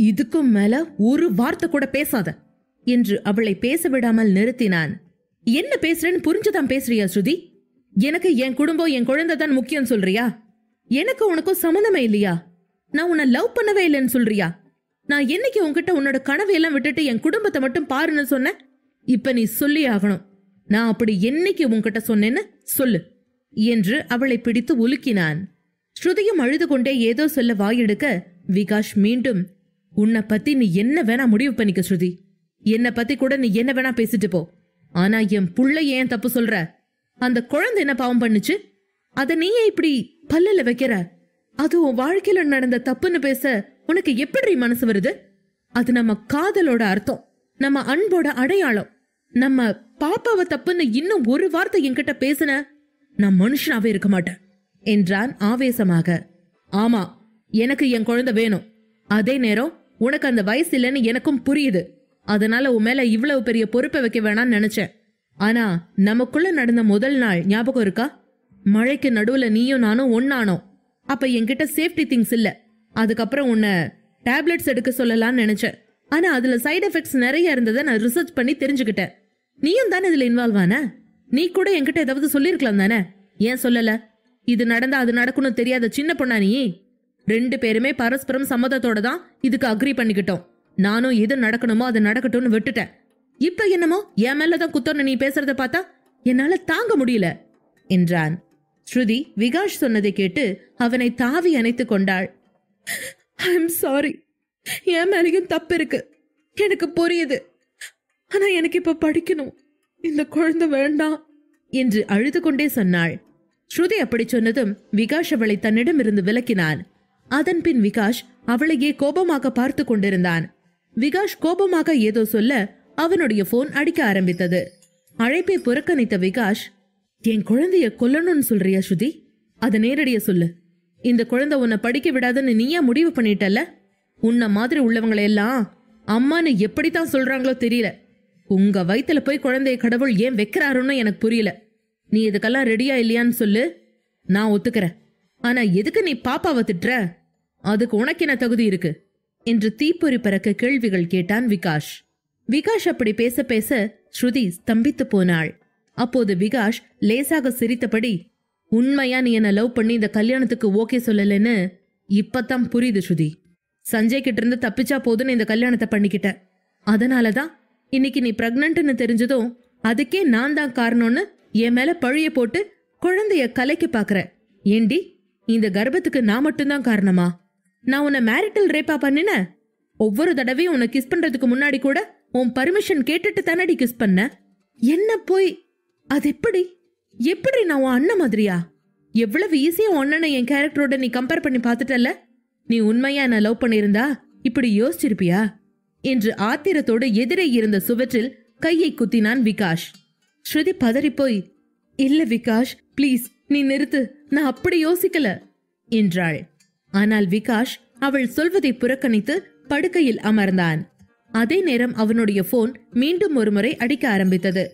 இதுக்கும் மேல ஒரு வார்த்தை கூட பேசாத என்று அவளை பேச விடாமல் நிறுத்தினான். என்ன பேசுறேன்னு புரிஞ்சுதான் பேசுறியா ஸ்ருதி? எனக்கு என் குடும்பம் என் குழந்தை தான் முக்கியம் சொல்றியா? எனக்கு உனக்கும் சம்மந்தமே இல்லையா? நான் உன்னை லவ் பண்ணவே இல்லைன்னு சொல்றியா? நான் என்னைக்கு உன்கிட்ட உன்னோட கனவையெல்லாம் விட்டுட்டு என் குடும்பத்தை மட்டும் பாருன்னு சொன்ன? இப்ப நீ சொல்லி ஆகணும். நான் அப்படி என்னைக்கு உன்கிட்ட சொன்னேன்னு சொல்லு என்று அவளை பிடித்து உலுக்கினான். ஸ்ருதியும் அழுது கொண்டே ஏதோ சொல்ல வாயெடுக்க விகாஷ் மீண்டும், உன்னை பத்தி நீ என்ன வேணா முடிவு பண்ணிக்க ஸ்ருதி. என்னை பத்தி கூட நீ என்ன வேணா பேசிட்டு போ. ஆனா என் புள்ள ஏன் தப்பு சொல்ற? அந்த குழந்தை என்ன பாவம் பண்ணுச்சு? அத நீயே இப்படி பல்லுல வைக்கிற? அது உன் வாழ்க்கையில நடந்த தப்புன்னு பேச உனக்கு எப்படி மனசு வருது? அது நம்ம காதலோட அர்த்தம், நம்ம அன்போட அடையாளம். நம்ம பாப்பாவை தப்புன்னு இன்னும் ஒரு வார்த்தை என்கிட்ட பேசுன, நான் மனுஷனாவே இருக்க மாட்டேன் என்றான் ஆவேசமாக. ஆமா, எனக்கு என் குழந்தை வேணும். அதே நேரம் உனக்கு அந்த வயசு இல்லைன்னு எனக்கும் புரியுது. அதனால உன் மேல இவ்வளவு பெரிய பொறுப்பை வைக்க வேணாம்னு நினைச்சேன். ஆனா நமக்குள்ள நடந்த முதல் நாள் ஞாபகம் இருக்கா? மழைக்கு நடுவுல நீயும் நானும் ஒன்னானோம். அப்ப என்கிட்ட சேஃப்டி திங்ஸ் இல்ல. அதுக்கப்புறம் உன்னை டேப்லெட்ஸ் எடுக்க சொல்லலாம்னு நினைச்சேன். ஆனா அதுல சைடு எஃபெக்ட்ஸ் நிறைய இருந்ததை நான் ரிசர்ச் பண்ணி தெரிஞ்சுக்கிட்டேன். நீயும் தானே இதுல இன்வால்வ் ஆன. நீ கூட என்கிட்ட ஏதாவது சொல்லிருக்கலாம் தானே? ஏன் சொல்லல? இது நடந்தா அது நடக்கணும் தெரியாத சின்ன பொண்ணா நீ? 2 பேருமே பரஸ்பரம் சம்மதத்தோட தான் இதுக்கு அக்ரி பண்ணிக்கிட்டோம். நானும் எது நடக்கணுமோ அது நடக்கட்டும்னு விட்டுட்டேன். இப்ப என்னமோ என் மேலதான் குத்தோன்னு நீ பேசுறத பார்த்தா என்னால தாங்க முடியல என்றான். ஸ்ருதி விகாஷ் சொன்னதை கேட்டு அவனை தாவி அணைத்துக் கொண்டாள். ஐம் சாரி, என் மேலேயும் தப்பு இருக்கு, எனக்கு புரியுது. ஆனா எனக்கு இப்ப படிக்கணும், இந்த குழந்தை வேண்டாம் என்று அழுது கொண்டே சொன்னாள். ஸ்ருதி அப்படி சொன்னதும் விகாஷ் அவளை தன்னிடம் இருந்து விலக்கினான். அதன் பின் விகாஷ் அவளையே கோபமாக பார்த்து கொண்டிருந்தான். விகாஷ் கோபமாக ஏதோ சொல்ல அவனுடைய போன் அடிக்க ஆரம்பித்தது. அழைப்பை புறக்கணித்த விகாஷ், என் குழந்தைய கொல்லணும்னு சொல்றியா ஸ்ருதி? அத நேரடியா சொல்லு. இந்த குழந்தை உன்னை படிக்க விடாதுன்னு நீயா முடிவு பண்ணிட்டல்ல? உன்ன மாதிரி உள்ளவங்களை எல்லாம் அம்மான்னு எப்படித்தான் சொல்றாங்களோ தெரியல. உங்க வயித்துல போய் குழந்தைய கடவுள் ஏன் வைக்கிறாருன்னு எனக்கு புரியல. நீ இதுக்கெல்லாம் ரெடியா இல்லையான்னு சொல்லு, நான் ஒத்துக்கிறேன். ஆனா எதுக்கு நீ பாப்பாவை திட்டுற? அதுக்கு உனக்கு என்ன தகுதி இருக்கு என்று தீப்பொறி பறக்க கேள்விகள் கேட்டான் விகாஷ். விகாஷ் அப்படி பேச பேச ஸ்ருதி ஸ்தம்பித்து போனாள். அப்போது விகாஷ் லேசாக சிரித்தபடி, உண்மையா நீ என்ன லவ் பண்ணி இந்த கல்யாணத்துக்கு ஓகே சொல்லலன்னு இப்பதான் புரியுது ஸ்ருதி. சஞ்சய் கிட்ட இருந்து தப்பிச்சா போதுன்னு இந்த கல்யாணத்தை பண்ணிக்கிட்ட. அதனாலதான் இன்னைக்கு நீ பிரெக்னன்ட்னு தெரிஞ்சதும் அதுக்கே நான் தான் காரணம்னு என் மேல பழிய போட்டு குழந்தைய கலைக்க பாக்குற. ஏண்டி, இந்த கர்ப்பத்துக்கு நான் மட்டும்தான் காரணமா? நான் உன்னை மேரிட்டல் ரேப்பா பண்ணின? ஒவ்வொரு தடவையும் உன்னை கிஸ் பண்றதுக்கு முன்னாடி கூட உன் பர்மிஷன் கேட்டுட்டு தானடி கிஸ் பண்ண. என்ன போய் அது எப்படி எப்படி நான் உன் அண்ணன் மாதிரியா? எவ்வளவு ஈஸியா உன் அண்ணனை என் கேரக்டரோட நீ கம்பேர் பண்ணி பார்த்துட்டல்ல. நீ உண்மையா என்ன லவ் பண்ணிருந்தா இப்படி யோசிச்சிருப்பியா என்று ஆத்திரத்தோடு எதிரே இருந்த சுவற்றில் கையை குத்தினான் விகாஷ். ஸ்ருதி பதறிப்போய், இல்ல விகாஷ் பிளீஸ் நீ நிறுத்து, நான் அப்படி யோசிக்கல என்றாள். ஆனால் விகாஷ் அவள் சொல்வதை புறக்கணித்து படுக்கையில் அமர்ந்தான். அதே நேரம் அவனுடைய போன் மீண்டும் ஒருமுறை அடிக்க ஆரம்பித்தது.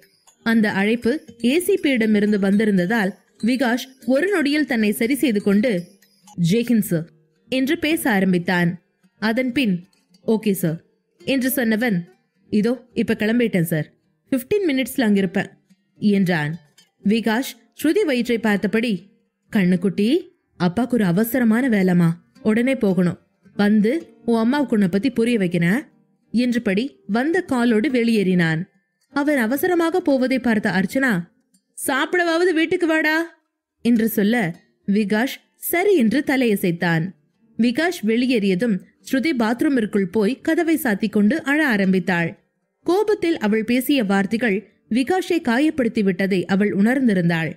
அந்த அழைப்பு ஏசிபியிடமிருந்து வந்திருந்ததால் விகாஷ் ஒரு நொடியில் தன்னை சரி செய்து கொண்டு, ஜெய்ஹிந்த் சார் என்று பேச ஆரம்பித்தான். அதன் பின் ஓகே சார் என்று சொன்னவன், இதோ இப்ப கிளம்பிட்டேன் சார், 15 மினிட்ஸ்ல அங்கிருப்பேன் என்றான். விகாஷ் ஸ்ருதி வயிற்றை பார்த்தபடி, கண்ணுக்குட்டி, அப்பாக்கு ஒரு அவசரமான வேலைமா, உடனே போகணும், வந்து உன் அம்மாவுக்கு உன்னை பத்தி புரிய வைக்கிறேன் என்றபடி வந்த காலோடு வெளியேறினான். அவன் அவசரமாக போவதை பார்த்த அர்ச்சனா, சாப்பிடவாவது வீட்டுக்கு வாடா என்று சொல்ல விகாஷ் சரி என்று தலையசைத்தான். விகாஷ் வெளியேறியதும் ஸ்ருதி பாத்ரூமிற்குள் போய் கதவை சாத்தி கொண்டு அழ ஆரம்பித்தாள். கோபத்தில் அவள் பேசிய வார்த்தைகள் விகாஷை காயப்படுத்தி விட்டதை அவள் உணர்ந்திருந்தாள்.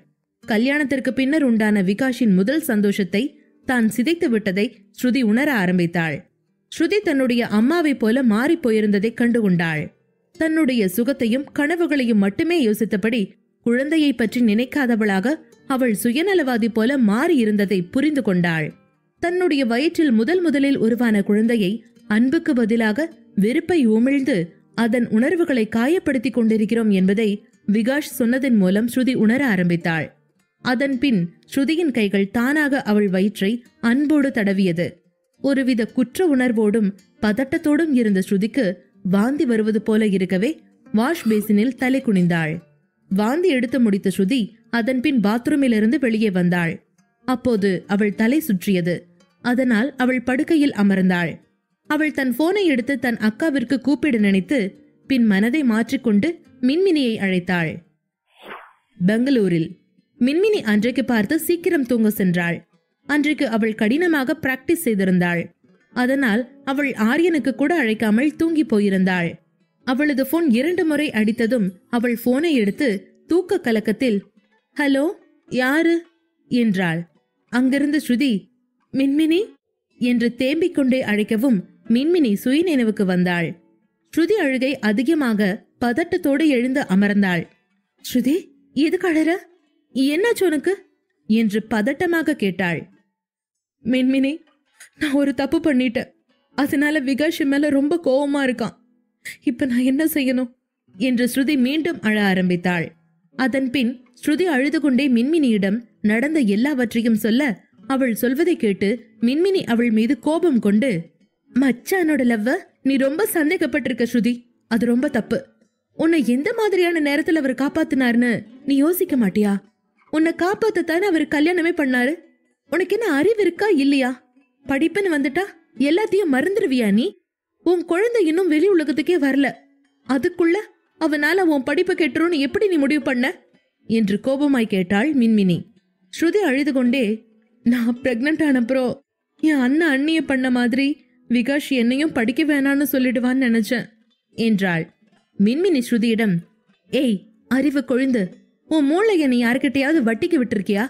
கல்யாணத்திற்கு பின்னர் உண்டான விகாஷின் முதல் சந்தோஷத்தை தான் சிதைத்து விட்டதை ஸ்ருதி உணர ஆரம்பித்தாள். ஸ்ருதி தன்னுடைய அம்மாவை போல மாறி போயிருந்ததை கண்டுகொண்டாள். தன்னுடைய சுகத்தையும் கனவுகளையும் மட்டுமே யோசித்தபடி குழந்தையை பற்றி நினைக்காதவளாக அவள் சுயநலவாதி போல மாறி இருந்ததை புரிந்து கொண்டாள். தன்னுடைய வயிற்றில் முதலில் உருவான குழந்தையை அன்புக்கு பதிலாக வெறுப்பை உமிழ்ந்து அதன் உணர்வுகளை காயப்படுத்திக் கொண்டிருக்கிறோம் என்பதை விகாஷ் சொன்னதன் மூலம் ஸ்ருதி உணர ஆரம்பித்தாள். அதன் பின் ஸ்ருதியின் கைகள் தானாக அவள் வயிற்றை அன்போடு தடவியது. ஒருவித குற்ற உணர்வோடும் பதட்டத்தோடும் இருந்த ஸ்ருதிக்கு வாந்தி வருவது போல இருக்கவே வாஷ் பேசினில் தலை குனிந்தாள். வாந்தி எடுத்து முடித்த ஸ்ருதி அதன் பின் பாத்ரூமிலிருந்து வெளியே வந்தாள். அப்போது அவள் தலை சுற்றியது. அதனால் அவள் படுக்கையில் அமர்ந்தாள். அவள் தன் போனை எடுத்து தன் அக்காவிற்கு கூப்பிட நினைத்து பின் மனதை மாற்றிக்கொண்டு மின்மினியை அழைத்தாள். பெங்களூரில் மின்மினி அன்றைக்கு பார்த்து சீக்கிரம் தூங்க சென்றாள். அன்றைக்கு அவள் கடினமாக பிராக்டிஸ் செய்திருந்தாள். அதனால் அவள் ஆரியனுக்கு கூட அழைக்காமல் தூங்கி போயிருந்தாள். அவளது போன் 2 முறை அடித்ததும் அவள் போனை எடுத்து தூக்க கலக்கத்தில், ஹலோ யாரு என்றாள். அங்கிருந்து ஸ்ருதி, மின்மினி என்று தேம்பிக் கொண்டே அழைக்கவும் மின்மினி சுயநினைவுக்கு வந்தாள். ஸ்ருதி அழுகை அதிகமாக பதட்டத்தோடு எழுந்து அமர்ந்தாள். ஸ்ருதி, எதுக்கு அழற? என்னாச்சு உனக்கு என்று பதட்டமாக கேட்டாள். மின்மினி, நான் ஒரு தப்பு பண்ணிட்டேன். அதனால விகாஷ் மேல ரொம்ப கோவமா இருக்கான். இப்ப நான் என்ன செய்யணும் என்று ஸ்ருதி மீண்டும் அழ ஆரம்பித்தாள். அதன் பின் ஸ்ருதி அழுது கொண்டே மின்மினியிடம் நடந்த எல்லாவற்றையும் சொல்ல அவள் சொல்வதை கேட்டு மின்மினி அவள் மீது கோபம் கொண்டு, மச்சானோட லவ்வ நீ ரொம்ப சந்தேகப்பட்டிருக்க ஸ்ருதி, அது ரொம்ப தப்பு. உன்னை எந்த மாதிரியான நேரத்துல அவர் காப்பாத்தினார்னு நீ யோசிக்க மாட்டியா? உன்னை காப்பாத்தத்தானே அவர் கல்யாணமே பண்ணாரு. உனக்கு என்ன அறிவு இருக்கா இல்லையா? படிப்புன்னு வந்துட்டா எல்லாத்தையும் மறந்துடுவியா நீ? உன் குழந்தை இன்னும் வெளி உலகத்துக்கே வரல, அதுக்குள்ள அவனால உன் படிப்பு கெட்டுருன்னு எப்படி நீ முடிவு பண்ண என்று கோபமாய் கேட்டாள் மின்மினி. ஸ்ருதி அழுது கொண்டே, நான் பிரெக்னன்ட் ஆனப்புறம் என் அண்ணன் அண்ணிய பண்ண மாதிரி விகாஷ் என்னையும் படிக்க வேணான்னு சொல்லிடுவான்னு நினைச்சேன் என்றாள். மின்மினி ஸ்ருதியிடம், ஏய் அறிவு கொழுந்து, உன் மூளைய நீ யாருக்கிட்டையாவது வட்டிக்கு விட்டுருக்கியா?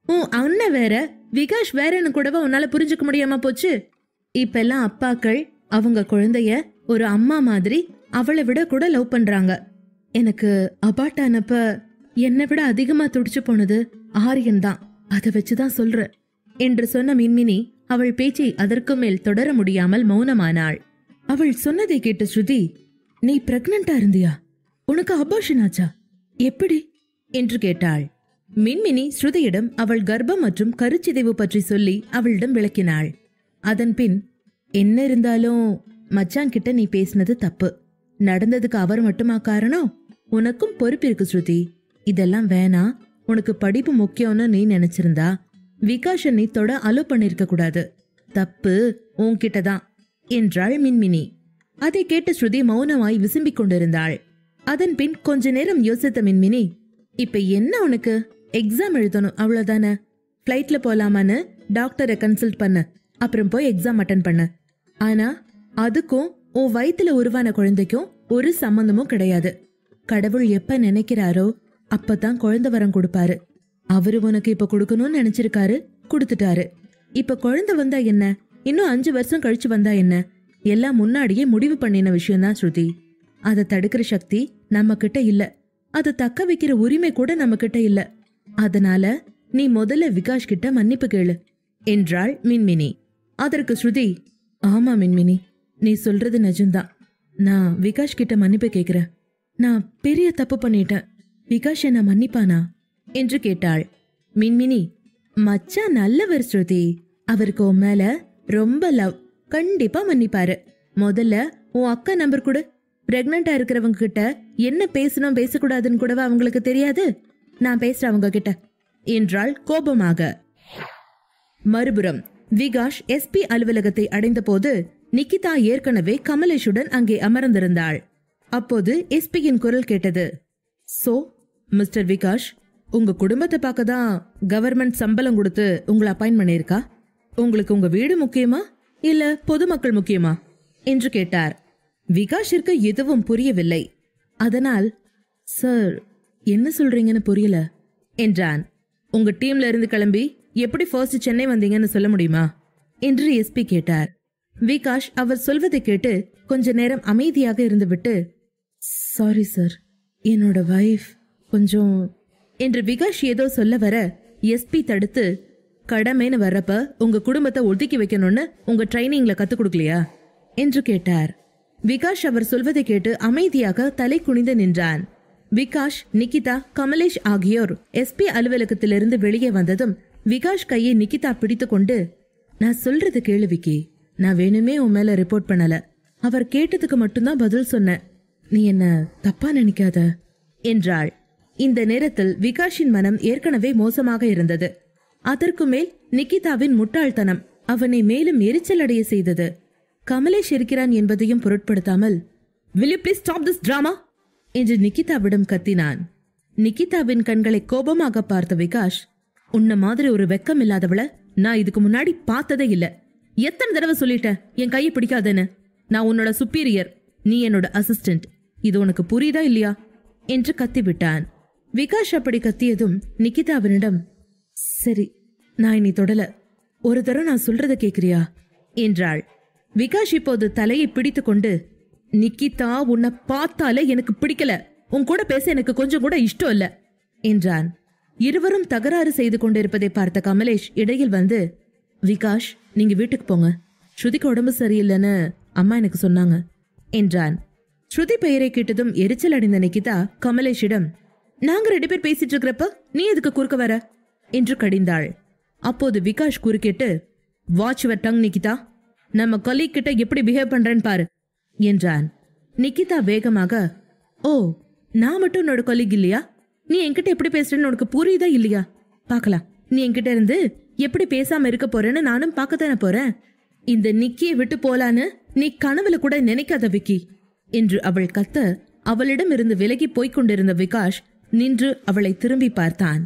உன் அண்ணன் வேற விகாஷ் வேறன்னு கூடவா உன்னால புரிஞ்சுக்க முடியாம போச்சு? இப்பெல்லாம் அப்பாக்கள் அவங்க குழந்தைய ஒரு அம்மா மாதிரி அவளை விட கூட லவ் பண்றாங்க. எனக்கு அபார்ட் ஆனப்ப என்னை விட அதிகமா துடிச்சு போனது ஆரியன் தான். அதை வச்சுதான் சொல்ற என்று சொன்ன மின்மினி அவள் பேச்சை அதற்கு மேல் தொடர முடியாமல் மௌனமானாள். அவள் சொன்னதை கேட்ட ஸ்ருதி, நீ பிரெக்னண்டா இருந்தியா? உனக்கு அபார்ஷன் ஆச்சா? எப்படி என்று கேட்டாள். மின்மினி ஸ்ருதியிடம் அவள் கர்ப்பம் மற்றும் கருச்சிதைவு பற்றி சொல்லி அவளிடம் விளக்கினாள். அதன் பின், என்ன இருந்தாலும் மச்சான் கிட்ட நீ பேசினது தப்பு. நடந்ததுக்கு அவர் மட்டுமா காரணம்? உனக்கும் பொறுப்பு இருக்கு ஸ்ருதி. இதெல்லாம் வேணா. உனக்கு படிப்பு முக்கியம்னு நீ நினைச்சிருந்தா விகாஷ நீ தொட அலோ பண்ணிருக்க கூடாது. தப்பு உன்கிட்டதான் என்றாள் மின்மினி. அதை கேட்டு ஸ்ருதி மௌனமாய் விசும்பிக் கொண்டிருந்தாள். அதன் பின் கொஞ்ச நேரம் யோசித்த மின்மினி, இப்ப என்ன உனக்கு? எக்ஸாம் எழுதணும் அவ்வளவுதானே. பிளைட்ல போலாமான்னு டாக்டரை கன்சல்ட் பண்ண, அப்புறம் போய் எக்ஸாம் அட்டன் பண்ண. ஆனா அதுக்கும் உன் வயித்துல உருவான குழந்தைக்கும் ஒரு சம்பந்தமும் கிடையாது. கடவுள் எப்ப நினைக்கிறாரோ அப்பதான் குழந்தை வரம் கொடுப்பாரு. அவரு உனக்கு இப்ப கொடுக்கணும்னு நினைச்சிருக்காரு, கொடுத்துட்டாரு. இப்ப குழந்தை வந்தா என்ன? இன்னும் 5 வருஷம் கழிச்சு வந்தா என்ன? எல்லாம் முன்னாடியே முடிவு பண்ணின விஷயம்தான் ஸ்ருதி. அதை தடுக்கிற சக்தி நம்ம கிட்ட இல்ல. அதை தக்க வைக்கிற உரிமை கூட நம்ம கிட்ட இல்ல. அதனால நீ முதல்ல விகாஷ் கிட்ட மன்னிப்பு கேளு என்றாள் மின்மினி. அதற்கு ஸ்ருதி, ஆமா மின்மினி, நீ சொல்றது நிஜம்தான். நான் விகாஷ் கிட்ட மன்னிப்பு கேக்குறேன். நான் பெரிய தப்பு பண்ணிட்டேன். விகாஷ் என்ன மன்னிப்பானா என்று கேட்டாள். மின்மினி, மச்சான் நல்லவர் ஸ்ருதி. அவருக்கு உன் மேல ரொம்ப லவ். கண்டிப்பா மன்னிப்பாரு. முதல்ல உன் அக்கா நம்பர் கொடு. பிரெக்னண்டா இருக்கிறவங்க கிட்ட என்ன பேசணும் பேசக்கூடாதுன்னு கூடவா அவங்களுக்கு தெரியாது? நான் பேசுறேன் அவங்க கிட்ட என்றாள் கோபமாக. மறுபுறம் விகாஷ் எஸ்பி அலுவலகத்தை அடைந்த போது நிகிதா ஏற்கனவே கமலேஷுடன் அங்கே அமர்ந்திருந்தாள். அப்போது எஸ்பியின் குரல் கேட்டது. சோ மிஸ்டர் விகாஷ், உங்க குடும்பத்தை பார்க்க தான் கவர்மெண்ட் சம்பளம் கொடுத்து உங்களை அப்பாயிண்ட் பண்ணியிருக்கா? உங்களுக்கு உங்க வீடு முக்கியமா இல்ல பொதுமக்கள் முக்கியமா என்று கேட்டார். விகாஷிற்கு எதுவும் புரியவில்லை. அதனால், சார் என்ன சொல்றீங்கன்னு புரியல என்றான். உங்க டீம்ல இருந்து கிளம்பி எப்படி ஃபர்ஸ்ட் சென்னை வந்தீங்கன்னு சொல்ல முடியுமா என்று எஸ்பி கேட்டார். விகாஷ் அவர் சொல்வதை கேட்டு கொஞ்ச நேரம் அமைதியாக இருந்துவிட்டு, சாரி சார், என்னோட வைஃப் கொஞ்சம் என்று விகாஷ் ஏதோ சொல்ல வர எஸ்பி தடுத்து, கடமைன்னு வர்றப்ப உங்க குடும்பத்தை ஒதுக்கி வைக்கணும்னு உங்க ட்ரைனிங்ல கத்து கொடுக்கலையா என்று கேட்டார். விகாஷ் அவர் சொல்வதை கேட்டு அமைதியாக தலை குனிந்து நின்றான். விகாஷ், நிகிதா, கமலேஷ் ஆகியோர் எஸ்பி அலுவலகத்திலிருந்து வெளியே வந்ததும் விகாஷ் கையை நிகிதா பிடித்து கொண்டு, நான் சொல்றது கேளு விக்கி. நான் வேணுமே உன் மேல ரிப்போர்ட் பண்ணல. அவர் கேட்டதுக்கு மட்டும்தான் பதில் சொன்னேன். நீ என்ன தப்பா நினைக்காத என்றாள். இந்த நேரத்தில் விகாஷின் மனம் ஏற்கனவே மோசமாக இருந்தது. அதற்கு மேல் நிகிதாவின் முட்டாள்தனம் அவனை மேலும் எரிச்சல் அடைய செய்தது. கமலேஷ் இருக்கிறான் என்பதையும் பொருட்படுத்தாமல், will you please stop this drama என்று நிகிதாவிடம் கத்தினான். நிகிதாவின் கண்களை கோபமாக பார்த்த விகாஷ், உன்ன மாதிரி ஒரு வெக்கம் இல்லாதவள நான் இதுக்கு முன்னாடி பார்த்ததே இல்ல. எத்தனை தடவை சொல்லிட்டேன் என் கையை பிடிக்காதேன்னு. நான் உன்னோட சுப்பீரியர், நீ என்னோட அசிஸ்டன்ட். இது உனக்கு புரியுதா இல்லையா என்று கத்திவிட்டான். விகாஷ் அப்படி கத்தியதும் நிகிதாவினிடம், சரி நான் இனி தொடல, ஒரு தடவை நான் சொல்றத கேக்குறியா என்றாள். விகாஷ் இப்போது தலையை பிடித்து கொண்டு, நிகிதா, உன்னை பார்த்தாலே எனக்கு பிடிக்கல. உன் கூட பேச எனக்கு கொஞ்சம் கூட இஷ்டம் இல்ல என்றான். இருவரும் தகராறு செய்து கொண்டிருப்பதை பார்த்த கமலேஷ் இடையில் வந்து, விகாஷ், நீங்க வீட்டுக்கு போங்க. ஸ்ருதிக்கு உடம்பு சரியில்லைன்னு அம்மா எனக்கு சொன்னாங்க என்றான். ஸ்ருதி பெயரை கேட்டதும் எரிச்சல் அடைந்த நிகிதா கமலேஷிடம், நாங்க 2 பேர் பேசிட்டு இருக்கிறப்ப நீ எதுக்கு குறுக்க வர என்று கடிந்தாள். அப்போது விகாஷ் குறுக்கிட்டு, வாட்ச் யுவர் டங் நிகிதா, நம்ம கொலீக் கிட்ட எப்படி பிஹேவ் பண்றேன்னு பாரு என்றான். நிகிதா வேகமாக, ஓ, நான் மட்டும் உன்னோட கொலீக் இல்லையா? நீ என்கிட்ட எப்படி பேசுறேன்னு உனக்கு புரியுதா இல்லையா? பாக்கலாம், நீ என்கிட்ட இருந்து எப்படி பேசாம இருக்க போறேன்னு நானும் பார்க்கத்தானே போறேன். இந்த நிக்கியை விட்டு போலான்னு நீ கனவுல கூட நினைக்காத விக்கி என்று அவள் கத்த, அவளிடம் இருந்து விலகி போய்க் கொண்டிருந்த விகாஷ் நின்று அவளை திரும்பி பார்த்தான்.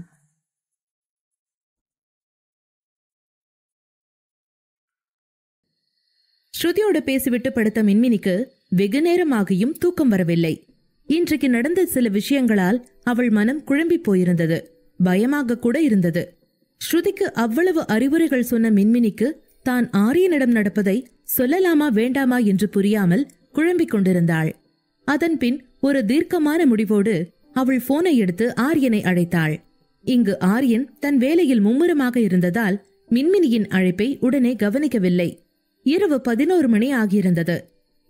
ஸ்ருதியோடு பேசிவிட்டு படுத்த மின்மினிக்கு வெகு நேரமாகியும் தூக்கம் வரவில்லை. இன்றைக்கு நடந்த சில விஷயங்களால் அவள் மனம் குழம்பி போயிருந்தது. பயமாக கூட இருந்தது. ஸ்ருதிக்கு அவ்வளவு அறிவுரைகள் சொன்ன மின்மினிக்கு தான் ஆரியனிடம் நடப்பதை சொல்லலாமா வேண்டாமா என்று புரியாமல் குழம்பிக் கொண்டிருந்தாள். அதன்பின் ஒரு தீர்க்கமான முடிவோடு அவள் போனை எடுத்து ஆரியனை அழைத்தாள். இங்கு ஆரியன் தன் வேலையில் மும்முரமாக இருந்ததால் மின்மினியின் அழைப்பை உடனே கவனிக்கவில்லை. இரவு 11 மணி ஆகியிருந்தது.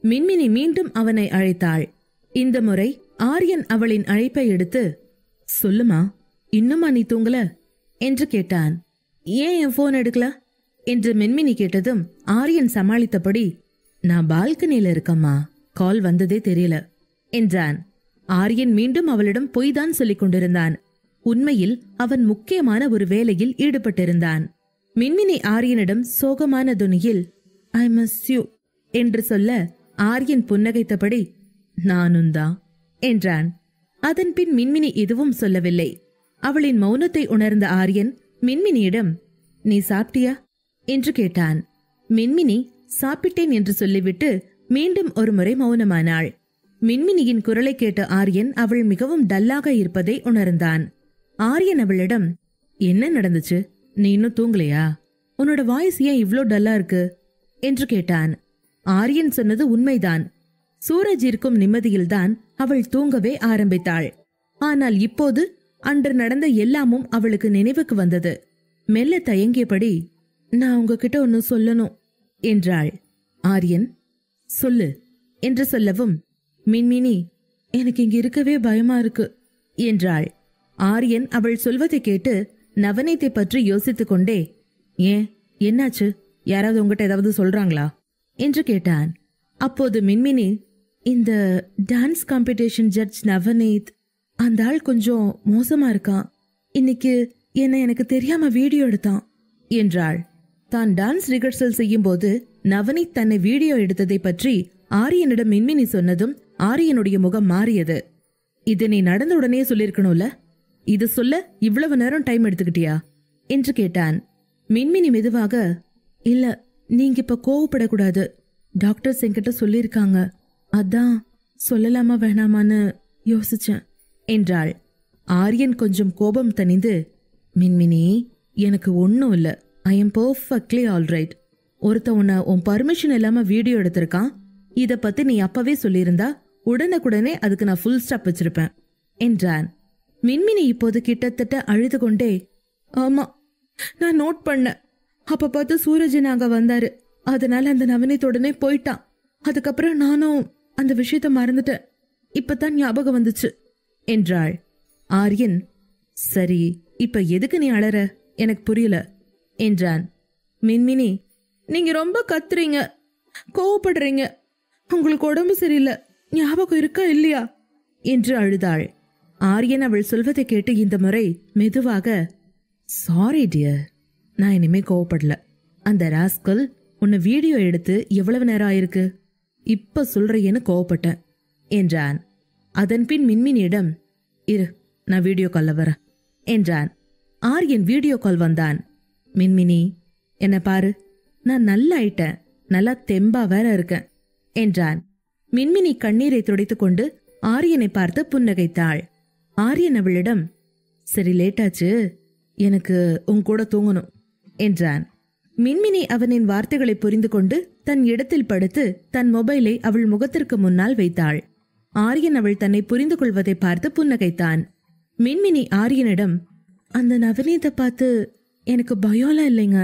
மின்மினி மீண்டும் அவனை அழைத்தாள். இந்த முறை ஆரியன் அவளின் அழைப்பை எடுத்து, சொல்லுமா, இன்னுமா நீ தூங்கல என்று கேட்டான். ஏன் என் போன் எடுக்கல என்று மின்மினி கேட்டதும் ஆரியன் சமாளித்தபடி, நான் பால்கனியில இருக்கம்மா, கால் வந்ததே தெரியல என்றான். ஆரியன் மீண்டும் அவளிடம் பொய்தான் சொல்லிக் கொண்டிருந்தான். உண்மையில் அவன் முக்கியமான ஒரு வேலையில் ஈடுபட்டிருந்தான். மின்மினி ஆரியனிடம் சோகமான துணியில் ஐ மிஸ் யூ என்று சொல்ல ஆரியன் புன்னகைத்தபடி நானும் தான் என்றான். அதன்பின் மின்மினி எதுவும் சொல்லவில்லை. அவளின் மௌனத்தை உணர்ந்த ஆரியன் மின்மினியிடம் நீ சாப்பிட்டியா என்று கேட்டான். மின்மினி சாப்பிட்டேன் என்று சொல்லிவிட்டு மீண்டும் ஒரு முறை மௌனமானாள். மின்மினியின் குரலை கேட்ட ஆரியன் அவள் மிகவும் டல்லாக இருப்பதை உணர்ந்தான். ஆரியன் அவளிடம் என்ன நடந்துச்சு, நீ இன்னும் தூங்கலையா, உன்னோட வாய்ஸ் ஏன் இவ்ளோ டல்லா இருக்கு என்று கேட்டான். ஆரியன் சொன்னது உண்மைதான். சூரஜ் இருக்கும் நிம்மதியில்தான் அவள் தூங்கவே ஆரம்பித்தாள். ஆனால் இப்போது அன்று நடந்த எல்லாமும் அவளுக்கு நினைவுக்கு வந்தது. மெல்ல தயங்கியபடி நான் உங்ககிட்ட ஒன்னு சொல்லணும் என்றாள். ஆரியன் சொல்லு என்று சொல்லவும் மின்மினி எனக்கு இங்க இருக்கவே பயமா இருக்கு என்றாள். ஆரியன் அவள் சொல்வதை கேட்டு நவநீத்தை பற்றி யோசித்துக் கொண்டே ஏன் என்னாச்சு, யாராவது உங்ககிட்ட ஏதாவது சொல்றாங்களா என்று கேட்டான். அப்போது மின்மினி இந்த டான்ஸ் காம்படிஷன் ஜட்ஜ் நவநீத், அந்த ஆள் கொஞ்சம் மோசமா இருக்கான், இன்னைக்கு என்ன எனக்கு தெரியாம வீடியோ எடுத்தான் என்றாள். தான் டான்ஸ் ரிஹர்சல் செய்யும் போது நவநீத் தன்னை வீடியோ எடுத்ததை பற்றி ஆரியனிடம் மின்மினி சொன்னதும் ஆரியனுடைய முகம் மாறியது. இது நீ நடந்த உடனே சொல்லிருக்கணும்ல, இது சொல்ல இவ்வளவு நேரம் டைம் எடுத்துக்கிட்டியா என்று கேட்டான். மின்மினி மெதுவாக இல்ல, நீங்க இப்ப கோவப்படக்கூடாது, டாக்டர்ஸ் என்கிட்ட சொல்லிருக்காங்க, அதான் சொல்லலாமா வேணாமான்னு யோசிச்சேன் என்றாள். ஆரியன் கொஞ்சம் கோபம் தணிந்து மின்மினி எனக்கு ஒன்னும் இல்ல, ஐ எம் பெர்ஃபெக்ட்லி ஆல்ரைட், ஒருத்த உன்னை உன் பர்மிஷன் இல்லாம வீடியோ எடுத்திருக்கான், இத பத்தி நீ அப்பவே சொல்லியிருந்தா உடனுக்குடனே அதுக்கு நான் ஃபுல் ஸ்டாப் வச்சிருப்பேன் என்றான். மின்மினி இப்போது கிட்டத்தட்ட அழுது கொண்டே ஆமா நான் நோட் பண்ண, அப்ப பார்த்து சூரஜன் அங்க வந்தாரு, அதனால அந்த நவநீத் உடனே போயிட்டான், அதுக்கப்புறம் நானும் அந்த விஷயத்த மறந்துட்டேன், இப்பதான் ஞாபகம் வந்துச்சு என்றாள். ஆரியன் சரி இப்ப எதுக்கு நீ அழற, எனக்கு புரியல என்றான். மின்மினி நீங்க ரொம்ப கத்துறீங்க, கோவப்படுறீங்க, உங்களுக்கு உடம்பு சரியில்லை, ஞாபகம் இருக்கா இல்லையா என்று அழுதாள். ஆரியன் அவள் சொல்வதை கேட்டு இந்த முறை மெதுவாக சாரி டியர், நான் இனிமே கோவப்படல, அந்த ராஸ்கல் உன்னை வீடியோ எடுத்து எவ்வளவு நேரம் ஆயிருக்கு, இப்ப சொல்றேன்னு கோவப்பட்டேன் என்றான். அதன்பின் மின்மினியிடம் இரு நான் வீடியோ கால்ல வரேன் என்றான். ஆரியன் வீடியோ கால் வந்தான். மின்மினி என்ன பாரு, நான் நல்லா ஆயிட்டேன், நல்லா தெம்பா வேற இருக்கேன் என்றான். மின்மினி கண்ணீரை துடைத்துக் கொண்டு ஆரியனை பார்த்து புன்னகைத்தாள். ஆரியன் அவளிடம் சரி லேட்டாச்சு, எனக்கு உன் கூட தூங்கணும் என்றான். மின்மினி அவனின் வார்த்தைகளை புரிந்து கொண்டு தன் இடத்தில் படுத்து தன் மொபைலை அவள் முகத்திற்கு முன்னால் வைத்தாள். ஆரியன் அவள் தன்னை புரிந்து கொள்வதை பார்த்து புன்னகைத்தான். மின்மினி ஆரியனிடம் அந்த நவநீத்தை பார்த்து எனக்கு பயம்லாம் இல்லைங்க,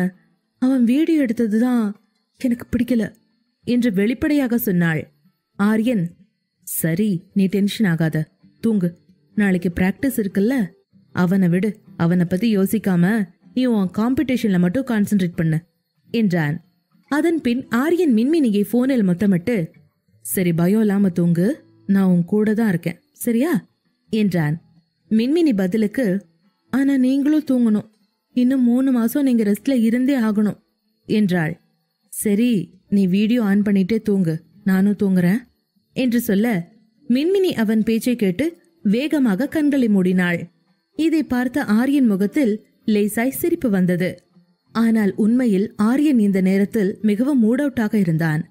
அவன் வீடியோ எடுத்ததுதான் எனக்கு பிடிக்கல என்று வெளிப்படையாக சொன்னாள். ஆரியன் சரி நீ டென்ஷன் ஆகாத, தூங்கு, நாளைக்கு பிராக்டிஸ் இருக்குல்ல, அவனை விடு, அவனை பத்தி யோசிக்காம நீ உன் காம்படிஷன்ல மட்டும் கான்சென்ட்ரேட் பண்ணு என்றான். அதன் பின் ஆரியன் மின்மினியை போனில் முத்தமிட்டு சரி பயம் இல்லாம தூங்கு, நான் உன் கூட தான் இருக்கேன் சரியா என்றான். மின்மினி பதிலுக்கு ஆனா நீங்களும் தூங்கணும், இன்னும் 3 மாசம் நீங்க ரெஸ்ட்ல இருந்தே ஆகணும் என்றாள். சரி நீ வீடியோ ஆன் பண்ணிட்டே தூங்கு, நானும் தூங்குறேன் என்று சொல்ல மின்மினி அவன் பேச்சை கேட்டு வேகமாக கண்களை மூடினாள். இதை பார்த்த ஆரியன் முகத்தில் லேசாய் சிரிப்பு வந்தது. ஆனால் உண்மையில் ஆரியன் இந்த நேரத்தில் மிகவும் மூட் அவுட்டாக இருந்தான்.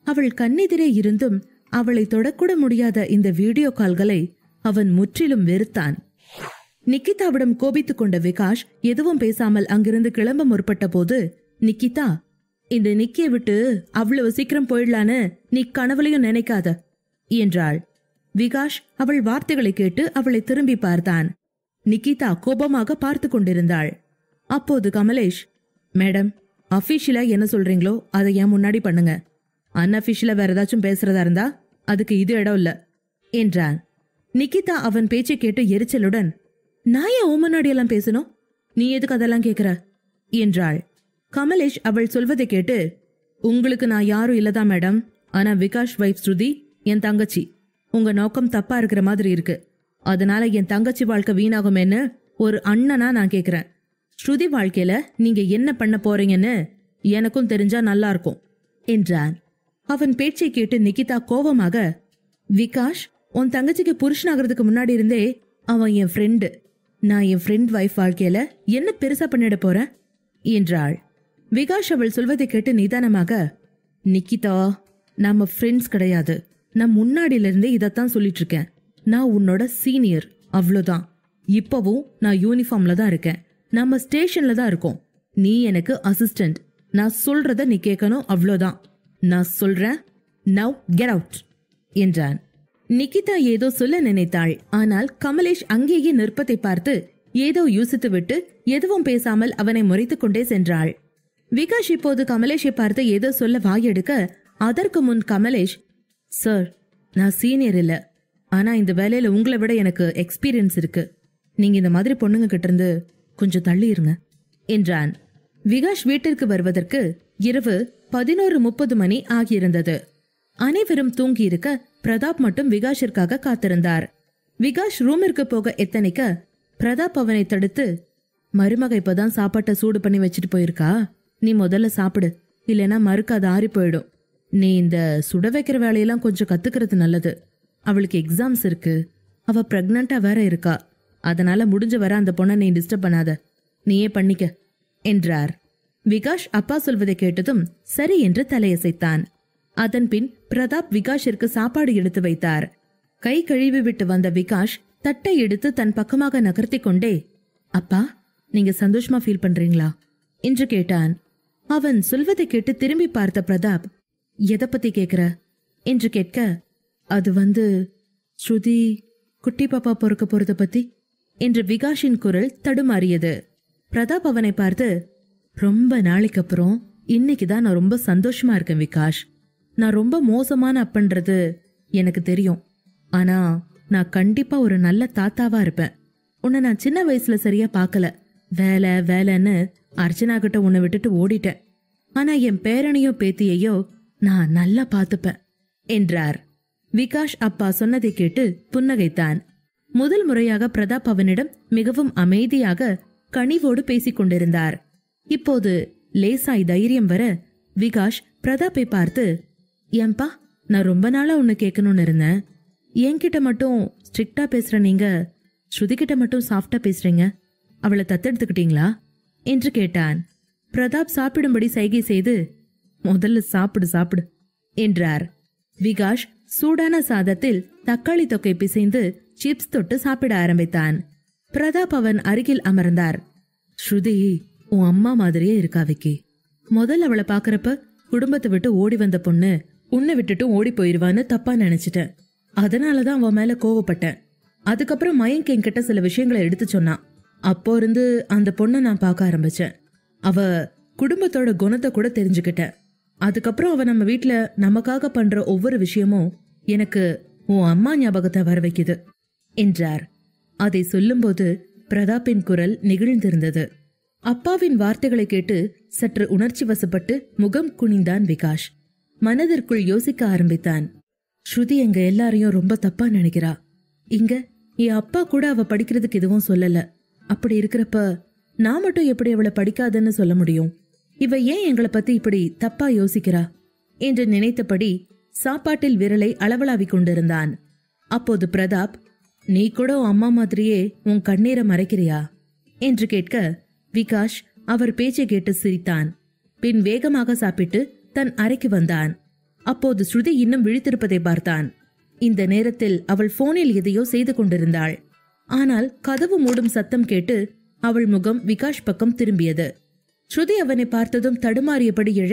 அவள் கண்ணெதிரே இருந்தும் அவளை தொடக்கூட முடியாத இந்த வீடியோ கால்களை அவன் முற்றிலும் வெறுத்தான். நிக்கிதாவிடம் கோபித்துக் கொண்ட விகாஷ் எதுவும் பேசாமல் அங்கிருந்து கிளம்ப முற்பட்ட போது நிக்கிதா இந்த நிக்கிய விட்டு அவ்வளவு சீக்கிரம் போயிடலான்னு நீ கனவுலையும் நினைக்காத என்றாள். விகாஷ் அவள் வார்த்தைகளை கேட்டு அவளை திரும்பி பார்த்தான். நிகிதா கோபமாக பார்த்து கொண்டிருந்தாள். அப்போது கமலேஷ், மேடம், அபிஷியலா என்ன சொல்றீங்களோ அதை ஏன் முன்னாடி பண்ணுங்க. அன்அபிஷியலா வேற ஏதாச்சும் பேசுறதா இருந்தா அதுக்கு இது இடம் இல்ல என்றான். நிகிதா அவன் பேச்சை கேட்டு எரிச்சலுடன், நான் ஏன் உன் முன்னாடி எல்லாம் பேசணும், நீ எதுக்கு அதெல்லாம் கேக்குற என்றாள். கமலேஷ் அவள் சொல்வதை கேட்டு, உங்களுக்கு நான் யாரும் இல்லதான் மேடம், ஆனா விகாஷ் வைஃப் ஸ்ருதி என் தங்கச்சி. உங்க நோக்கம் தப்பா இருக்கிற மாதிரி இருக்கு. அதனால என் தங்கச்சி வாழ்க்கை வீணாகுமேன்னு ஒரு அண்ணனா நான் கேக்குறேன். ஸ்ருதி வாழ்க்கையில நீங்க என்ன பண்ண போறீங்கன்னு எனக்கும் தெரிஞ்சா நல்லா இருக்கும் என்றான். அவன் பேச்சை கேட்டு நிகிதா கோபமாக, விகாஷ் உன் தங்கச்சிக்கு புருஷனாகிறதுக்கு முன்னாடி இருந்தே அவன் என் ஃப்ரெண்டு. நான் என் ஃப்ரெண்ட் வைஃப் வாழ்க்கையில என்ன பெருசா பண்ணிட போறேன் என்றாள். விகாஷ் அவள் சொல்வதை கேட்டு நிதானமாக, நிகிதா, நம்ம ஃப்ரெண்ட்ஸ் கிடையாது. நான் முன்னாடியில இருந்தே இதத்தான் சொல்லிட்டு இருக்கேன். நான் உன்னோட சீனியர், அவ்வளோதான். இப்பவும் நான் யூனிஃபார்ம்ல தான் இருக்கேன். நம்ம ஸ்டேஷன்ல தான் இருக்கோம். நீ எனக்கு அசிஸ்டன்ட். நான் சொல்றத நீ கேட்கணும், அவ்வளோதான். நான் சொல்றேன், நவ் கெட் அவுட் என்றான். நிகிதா ஏதோ சொல்ல நினைத்தாள். ஆனால் கமலேஷ் அங்கேயே நிற்பதை பார்த்து ஏதோ யோசித்துவிட்டு எதுவும் பேசாமல் அவனை முறைத்துக் கொண்டே சென்றாள். விகாஷ் இப்போது கமலேஷை பார்த்து ஏதோ சொல்ல வாயெடுக்க, அதற்கு முன் கமலேஷ், சார், நான் சீனியர் இல்ல, ஆனா இந்த வேலையில உங்களை விட எனக்கு எக்ஸ்பீரியன்ஸ் இருக்கு. நீங்க இந்த மாதிரி பொண்ணுங்க கிட்ட இருந்து கொஞ்சம் தள்ளி இருங்க என்றான். விகாஷ் வீட்டிற்கு வருவதற்கு இரவு 11:30 மணி ஆகியிருந்தது. அனைவரும் தூங்கி இருக்க பிரதாப் மட்டும் விகாஷிற்காக காத்திருந்தார். விகாஷ் ரூமிற்கு போக எத்தனைக்க பிரதாப் அவனை தடுத்து, மருமக இப்பதான் சாப்பாட்டை சூடு பண்ணி வச்சுட்டு போயிருக்கா, நீ முதல்ல சாப்பிடு, இல்லைன்னா மறுக்க அது ஆறி போயிடும். நீ இந்த சுட வைக்கிற வேலையெல்லாம் கொஞ்சம் கத்துக்கிறது நல்லது. அவளுக்கு எக்ஸாம்ஸ் இருக்கு, அவ பிரெக்னண்டா வேற இருக்கா. அதனால முடிஞ்ச வர அந்த பொண்ணை நீ டிஸ்டர்ப் பண்ணாத, நீயே பண்ணிக்க என்றார். விகாஷ் அப்பா சொல்வதை கேட்டதும் சரி என்று தலையசைத்தான். அதன்பின் பிரதாப் விகாஷிற்கு சாப்பாடு எடுத்து வைத்தார். கை கழுவி விட்டு வந்த விகாஷ் தட்டை எடுத்து தன் பக்கமாக நகர்த்தி கொண்டே, அப்பா, நீங்க சந்தோஷமா ஃபீல் பண்றீங்களா என்று கேட்டான். அவன் சொல்வதை கேட்டு திரும்பி பார்த்த பிரதாப், எதை பத்தி கேக்குற என்று கேட்க, அது ஸ்ருதி குட்டி பாப்பா பொறுக்க போறத பத்தி என்று விகாஷின் குரல் தடுமாறியது. பிரதாப் அவனை பார்த்து, ரொம்ப நாளைக்கு அப்புறம் இன்னைக்குதான் நான் ரொம்ப சந்தோஷமா இருக்கேன் விகாஷ். நான் ரொம்ப மோசமான அப்பன்றது எனக்கு தெரியும். ஆனா நான் கண்டிப்பா ஒரு நல்ல தாத்தாவா இருப்பேன். உன்னை நான் சின்ன வயசுல சரியா பார்க்கல. வேலை வேலைன்னு அர்ச்சனா கிட்ட உன்னை விட்டுட்டு ஓடிட்டேன். ஆனா என் பேரனையோ பேத்தியையோ நான் நல்லா பார்த்துப்பேன் என்றார். விகாஷ் அப்பா சொன்னதை கேட்டு புன்னகைத்தான். முதல் முறையாக பிரதாப் அவனிடம் மிகவும் அமைதியாக கனிவோடு பேசிக் கொண்டிருந்தார். இப்போது லேசாய் தைரியம் வர விகாஷ் பிரதாப்பை பார்த்து, ஏன்பா, நான் ரொம்ப நாளா உன்னை கேட்கணும்னு இருந்தேன். என்கிட்ட மட்டும் ஸ்ட்ரிக்டா பேசுற நீங்க ஸ்ருதி கிட்ட மட்டும் சாஃப்டா பேசுறீங்க. அவளை தத்தெடுத்துக்கிட்டீங்களா என்று கேட்டான். பிரதாப் சாப்பிடும்படி சைகை செய்து, முதல்ல சாப்பிடு சாப்பிடு என்றார். விகாஷ் சூடான சாதத்தில் தக்காளி தொக்கை பிசைந்து சிப்ஸ் தொட்டு சாப்பிட ஆரம்பித்தான். பிரதாப் அவன் அருகில் அமர்ந்தார். ஸ்ருதி உன் அம்மா மாதிரியே இருக்கா விக்கி. முதல்ல அவளை பாக்குறப்ப குடும்பத்தை விட்டு ஓடி வந்த பொண்ணு உன்னை விட்டுட்டு ஓடி போயிருவான்னு தப்பா நினைச்சிட்டேன். அதனாலதான் அவன் மேல கோவப்பட்டேன். அதுக்கப்புறம் மயங்க் என்கிட்ட சில விஷயங்களை எடுத்து சொன்னான். அப்போ இருந்து அந்த பொண்ணை நான் பார்க்க ஆரம்பிச்சேன். அவ குடும்பத்தோட குணத்தை கூட தெரிஞ்சுக்கிட்டேன். அதுக்கப்புறம் அவ நம்ம வீட்டுல நமக்காக பண்ற ஒவ்வொரு விஷயமும் எனக்கு உன் அம்மா ஞாபகத்தை வர வைக்குது என்றார். அதை சொல்லும்போது பிரதாப்பின் குரல் நெகிழ்ந்திருந்தது. அப்பாவின் வார்த்தைகளை கேட்டு சற்று உணர்ச்சி வசப்பட்டு முகம் குனிந்தான் விகாஷ். மனதிற்குள் யோசிக்க ஆரம்பித்தான். ஸ்ருதி எங்க எல்லாரையும் ரொம்ப தப்பா நினைக்கிறா. இங்க என் அப்பா கூட அவ படிக்கிறதுக்கு எதுவும் சொல்லல. அப்படி இருக்கிறப்ப நான் மட்டும் எப்படி அவளை படிக்காதன்னு சொல்ல முடியும்? இவ ஏன் எங்களை பத்தி இப்படி தப்பா யோசிக்கிறா என்று நினைத்தபடி சாப்பாட்டில் விரலை அளவலாவிக் கொண்டிருந்தான். அப்போது பிரதாப், நீ கூட உன் அம்மா மாதிரியே உன் கண்ணீரை மறைக்கிறியா என்று கேட்க விகாஷ் அவர் பேச்சை கேட்டு சிரித்தான். பின் வேகமாக சாப்பிட்டு தன் அறைக்கு வந்தான். அப்போது ஸ்ருதி இன்னும் விழித்திருப்பதை பார்த்தான். இந்த நேரத்தில் அவள் போனில் எதையோ செய்து கொண்டிருந்தாள். ஆனால் கதவு மூடும் சத்தம் கேட்டு அவள் முகம் விகாஷ் பக்கம் திரும்பியது. ஸ்ருதி அவனை பார்த்ததும் தடுமாறியபடி எழ,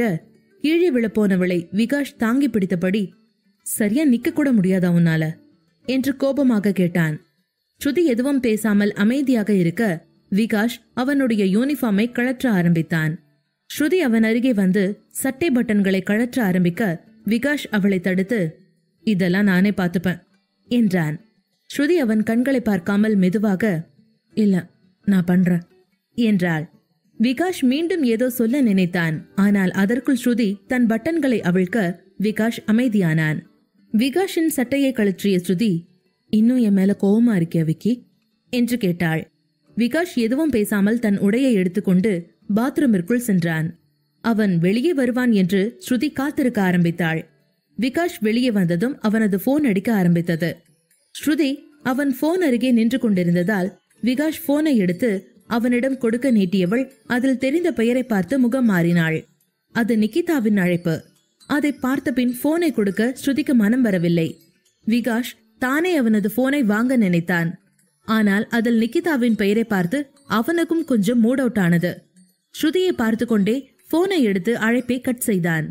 கீழே விழப்போனவளை விகாஷ் தாங்கி பிடித்தபடி, சரியா நிக்க கூட முடியாதா உன்னால என்று கோபமாக கேட்டான். ஸ்ருதி எதுவும் பேசாமல் அமைதியாக இருக்க விகாஷ் அவனுடைய யூனிஃபார்மை கழற்ற ஆரம்பித்தான். ஸ்ருதி அவன் அருகே வந்து சட்டை பட்டன்களை கழற்ற ஆரம்பிக்க விகாஷ் அவளை தடுத்து, இதெல்லாம் நானே பார்த்துப்பேன் என்றான். ஸ்ருதி அவன் கண்களை பார்க்காமல் மெதுவாக, இல்ல நான் பண்றேன் என்றாள். விகாஷ் மீண்டும் ஏதோ சொல்ல நினைத்தான். ஆனால் அதற்குள் ஸ்ருதி தன் பட்டன்களை அவிழ்க்க விகாஷ் அமைதியானான். விகாஷின் சட்டையை கழற்றிய ஸ்ருதி, இன்னும் என் மேல கோவமா இருக்கியா விக்கி என்று கேட்டாள். விகாஷ் எதுவும் பேசாமல் தன் உடையை எடுத்துக்கொண்டு பாத்ரூமிற்குள் சென்றான். அவன் வெளியே வருவான் என்று ஸ்ருதி காத்திருக்க ஆரம்பித்தாள். விகாஷ் வெளியே வந்ததும் அவனது போன் அடிக்க ஆரம்பித்தது. ஸ்ருதி அவன் போன் அருகே நின்று கொண்டிருந்ததால் விகாஷ் போனை எடுத்து அவனிடம் கொடுக்க நீட்டியவள் அதில் தெரிந்த பெயரை பார்த்து முகம் மாறினாள். அது நிகிதாவின் அழைப்பு. அதை பார்த்த பின் போனை கொடுக்க ஸ்ருதிக்கு மனம் வரவில்லை. விகாஷ் தானே அவனது போனை வாங்க நினைத்தான். ஆனால் அதில் நிகிதாவின் பெயரை பார்த்து அவனுக்கும் கொஞ்சம் மூட் அவுட் ஆனது. ஸ்ருதியை பார்த்து கொண்டே போனை எடுத்து அழைப்பை கட் செய்தான்.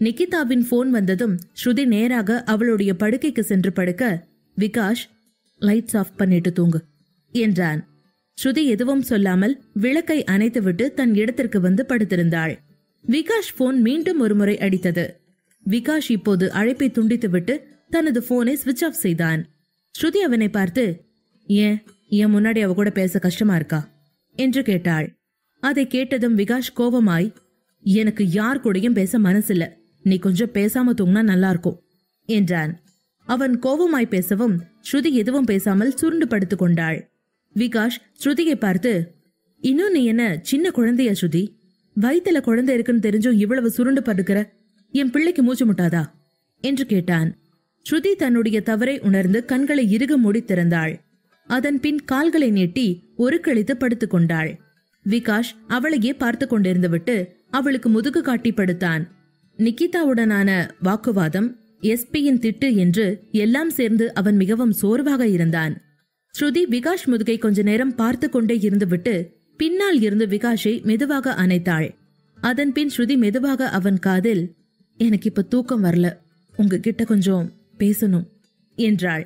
நிகிதாவின் போன் வந்ததும் ஸ்ருதி நேராக அவளுடைய படுக்கைக்கு சென்று படுக்க விகாஷ், லைட்ஸ் ஆஃப் பண்ணிட்டு தூங்கு என்றான். ஸ்ருதி எதுவும் சொல்லாமல் விளக்கை அணைத்துவிட்டு தன் இடத்திற்கு வந்து படுத்திருந்தாள். விகாஷ் போன் மீண்டும் ஒருமுறை அடித்தது. விகாஷ் இப்போது அழைப்பை துண்டித்துவிட்டு தனது போனை ஸ்விட்ச் ஆஃப் செய்தான். ஸ்ருதி அவனை பார்த்து, ஏன் முன்னாடி அவ கூட பேச கஷ்டமா இருக்கா என்று கேட்டாள். அதை கேட்டதும் விகாஷ் கோபமாய், எனக்கு யார் கூடயும் பேச மனசில்ல, நீ கொஞ்சம் பேசாம தூங்கினா நல்லா இருக்கும் என்றான். அவன் கோபமாய் பேசவும் ஸ்ருதி எதுவும் பேசாமல் சுருண்டு படுத்துக் கொண்டாள். விகாஷ் ஸ்ருதியை பார்த்து, இன்னும் நீ என்ன சின்ன குழந்தையா ஸ்ருதி? வயித்துல குழந்தை இருக்குன்னு தெரிஞ்சும் இவ்வளவு சுருண்டு படுக்கிற, என் பிள்ளைக்கு மூச்சு முட்டாதா என்று கேட்டான். ஸ்ருதி தன்னுடைய தவறை உணர்ந்து கண்களை இறுக மூடி திறந்தாள். அதன் பின் கால்களை நீட்டி ஒரு கழித்து படுத்துக் கொண்டாள். விகாஷ் அவளையே பார்த்து கொண்டிருந்து விட்டு அவளுக்கு முதுகு காட்டி படுத்தான். நிகிதாவுடனான வாக்குவாதம், எஸ்பியின் திட்டு என்று எல்லாம் சேர்ந்து அவன் மிகவும் சோர்வாக இருந்தான். ஸ்ருதி விகாஷ் முதுகை கொஞ்ச நேரம் பார்த்து கொண்டே இருந்துவிட்டு பின்னால் இருந்து விகாஷை மெதுவாக அணைத்தாள். அதன் பின் ஸ்ருதி மெதுவாக அவன் காதில், எனக்கு இப்ப தூக்கம் வரல, உங்ககிட்ட கொஞ்சம் பேசணும் என்றாள்.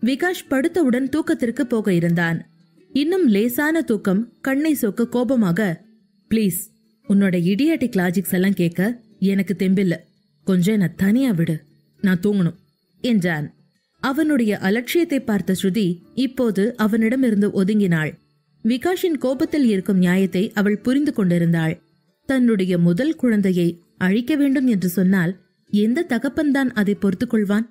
விகாஷ் படுத்தவுடன் தூக்கத்திற்கு போக இருந்தான். இன்னும் லேசான தூக்கம் கண்ணை சொக்க கோபமாக, பிளீஸ் உன்னோட இடியாட்டிக் லாஜிக்ஸ் எல்லாம் கேட்க எனக்கு தெம்பில்ல, கொஞ்சம் என்ன தனியா விடு, நான் தூங்கணும் என்றான். அவனுடைய அலட்சியத்தை பார்த்த ஸ்ருதி இப்போது அவனிடமிருந்து ஒதுங்கினாள். விகாஷின் கோபத்தில் இருக்கும் நியாயத்தை அவள் புரிந்து கொண்டிருந்தாள். தன்னுடைய முதல் குழந்தையை அழிக்க வேண்டும் என்று சொன்னால் எந்த தகப்பன்தான் அதை பொறுத்துக் கொள்வான்?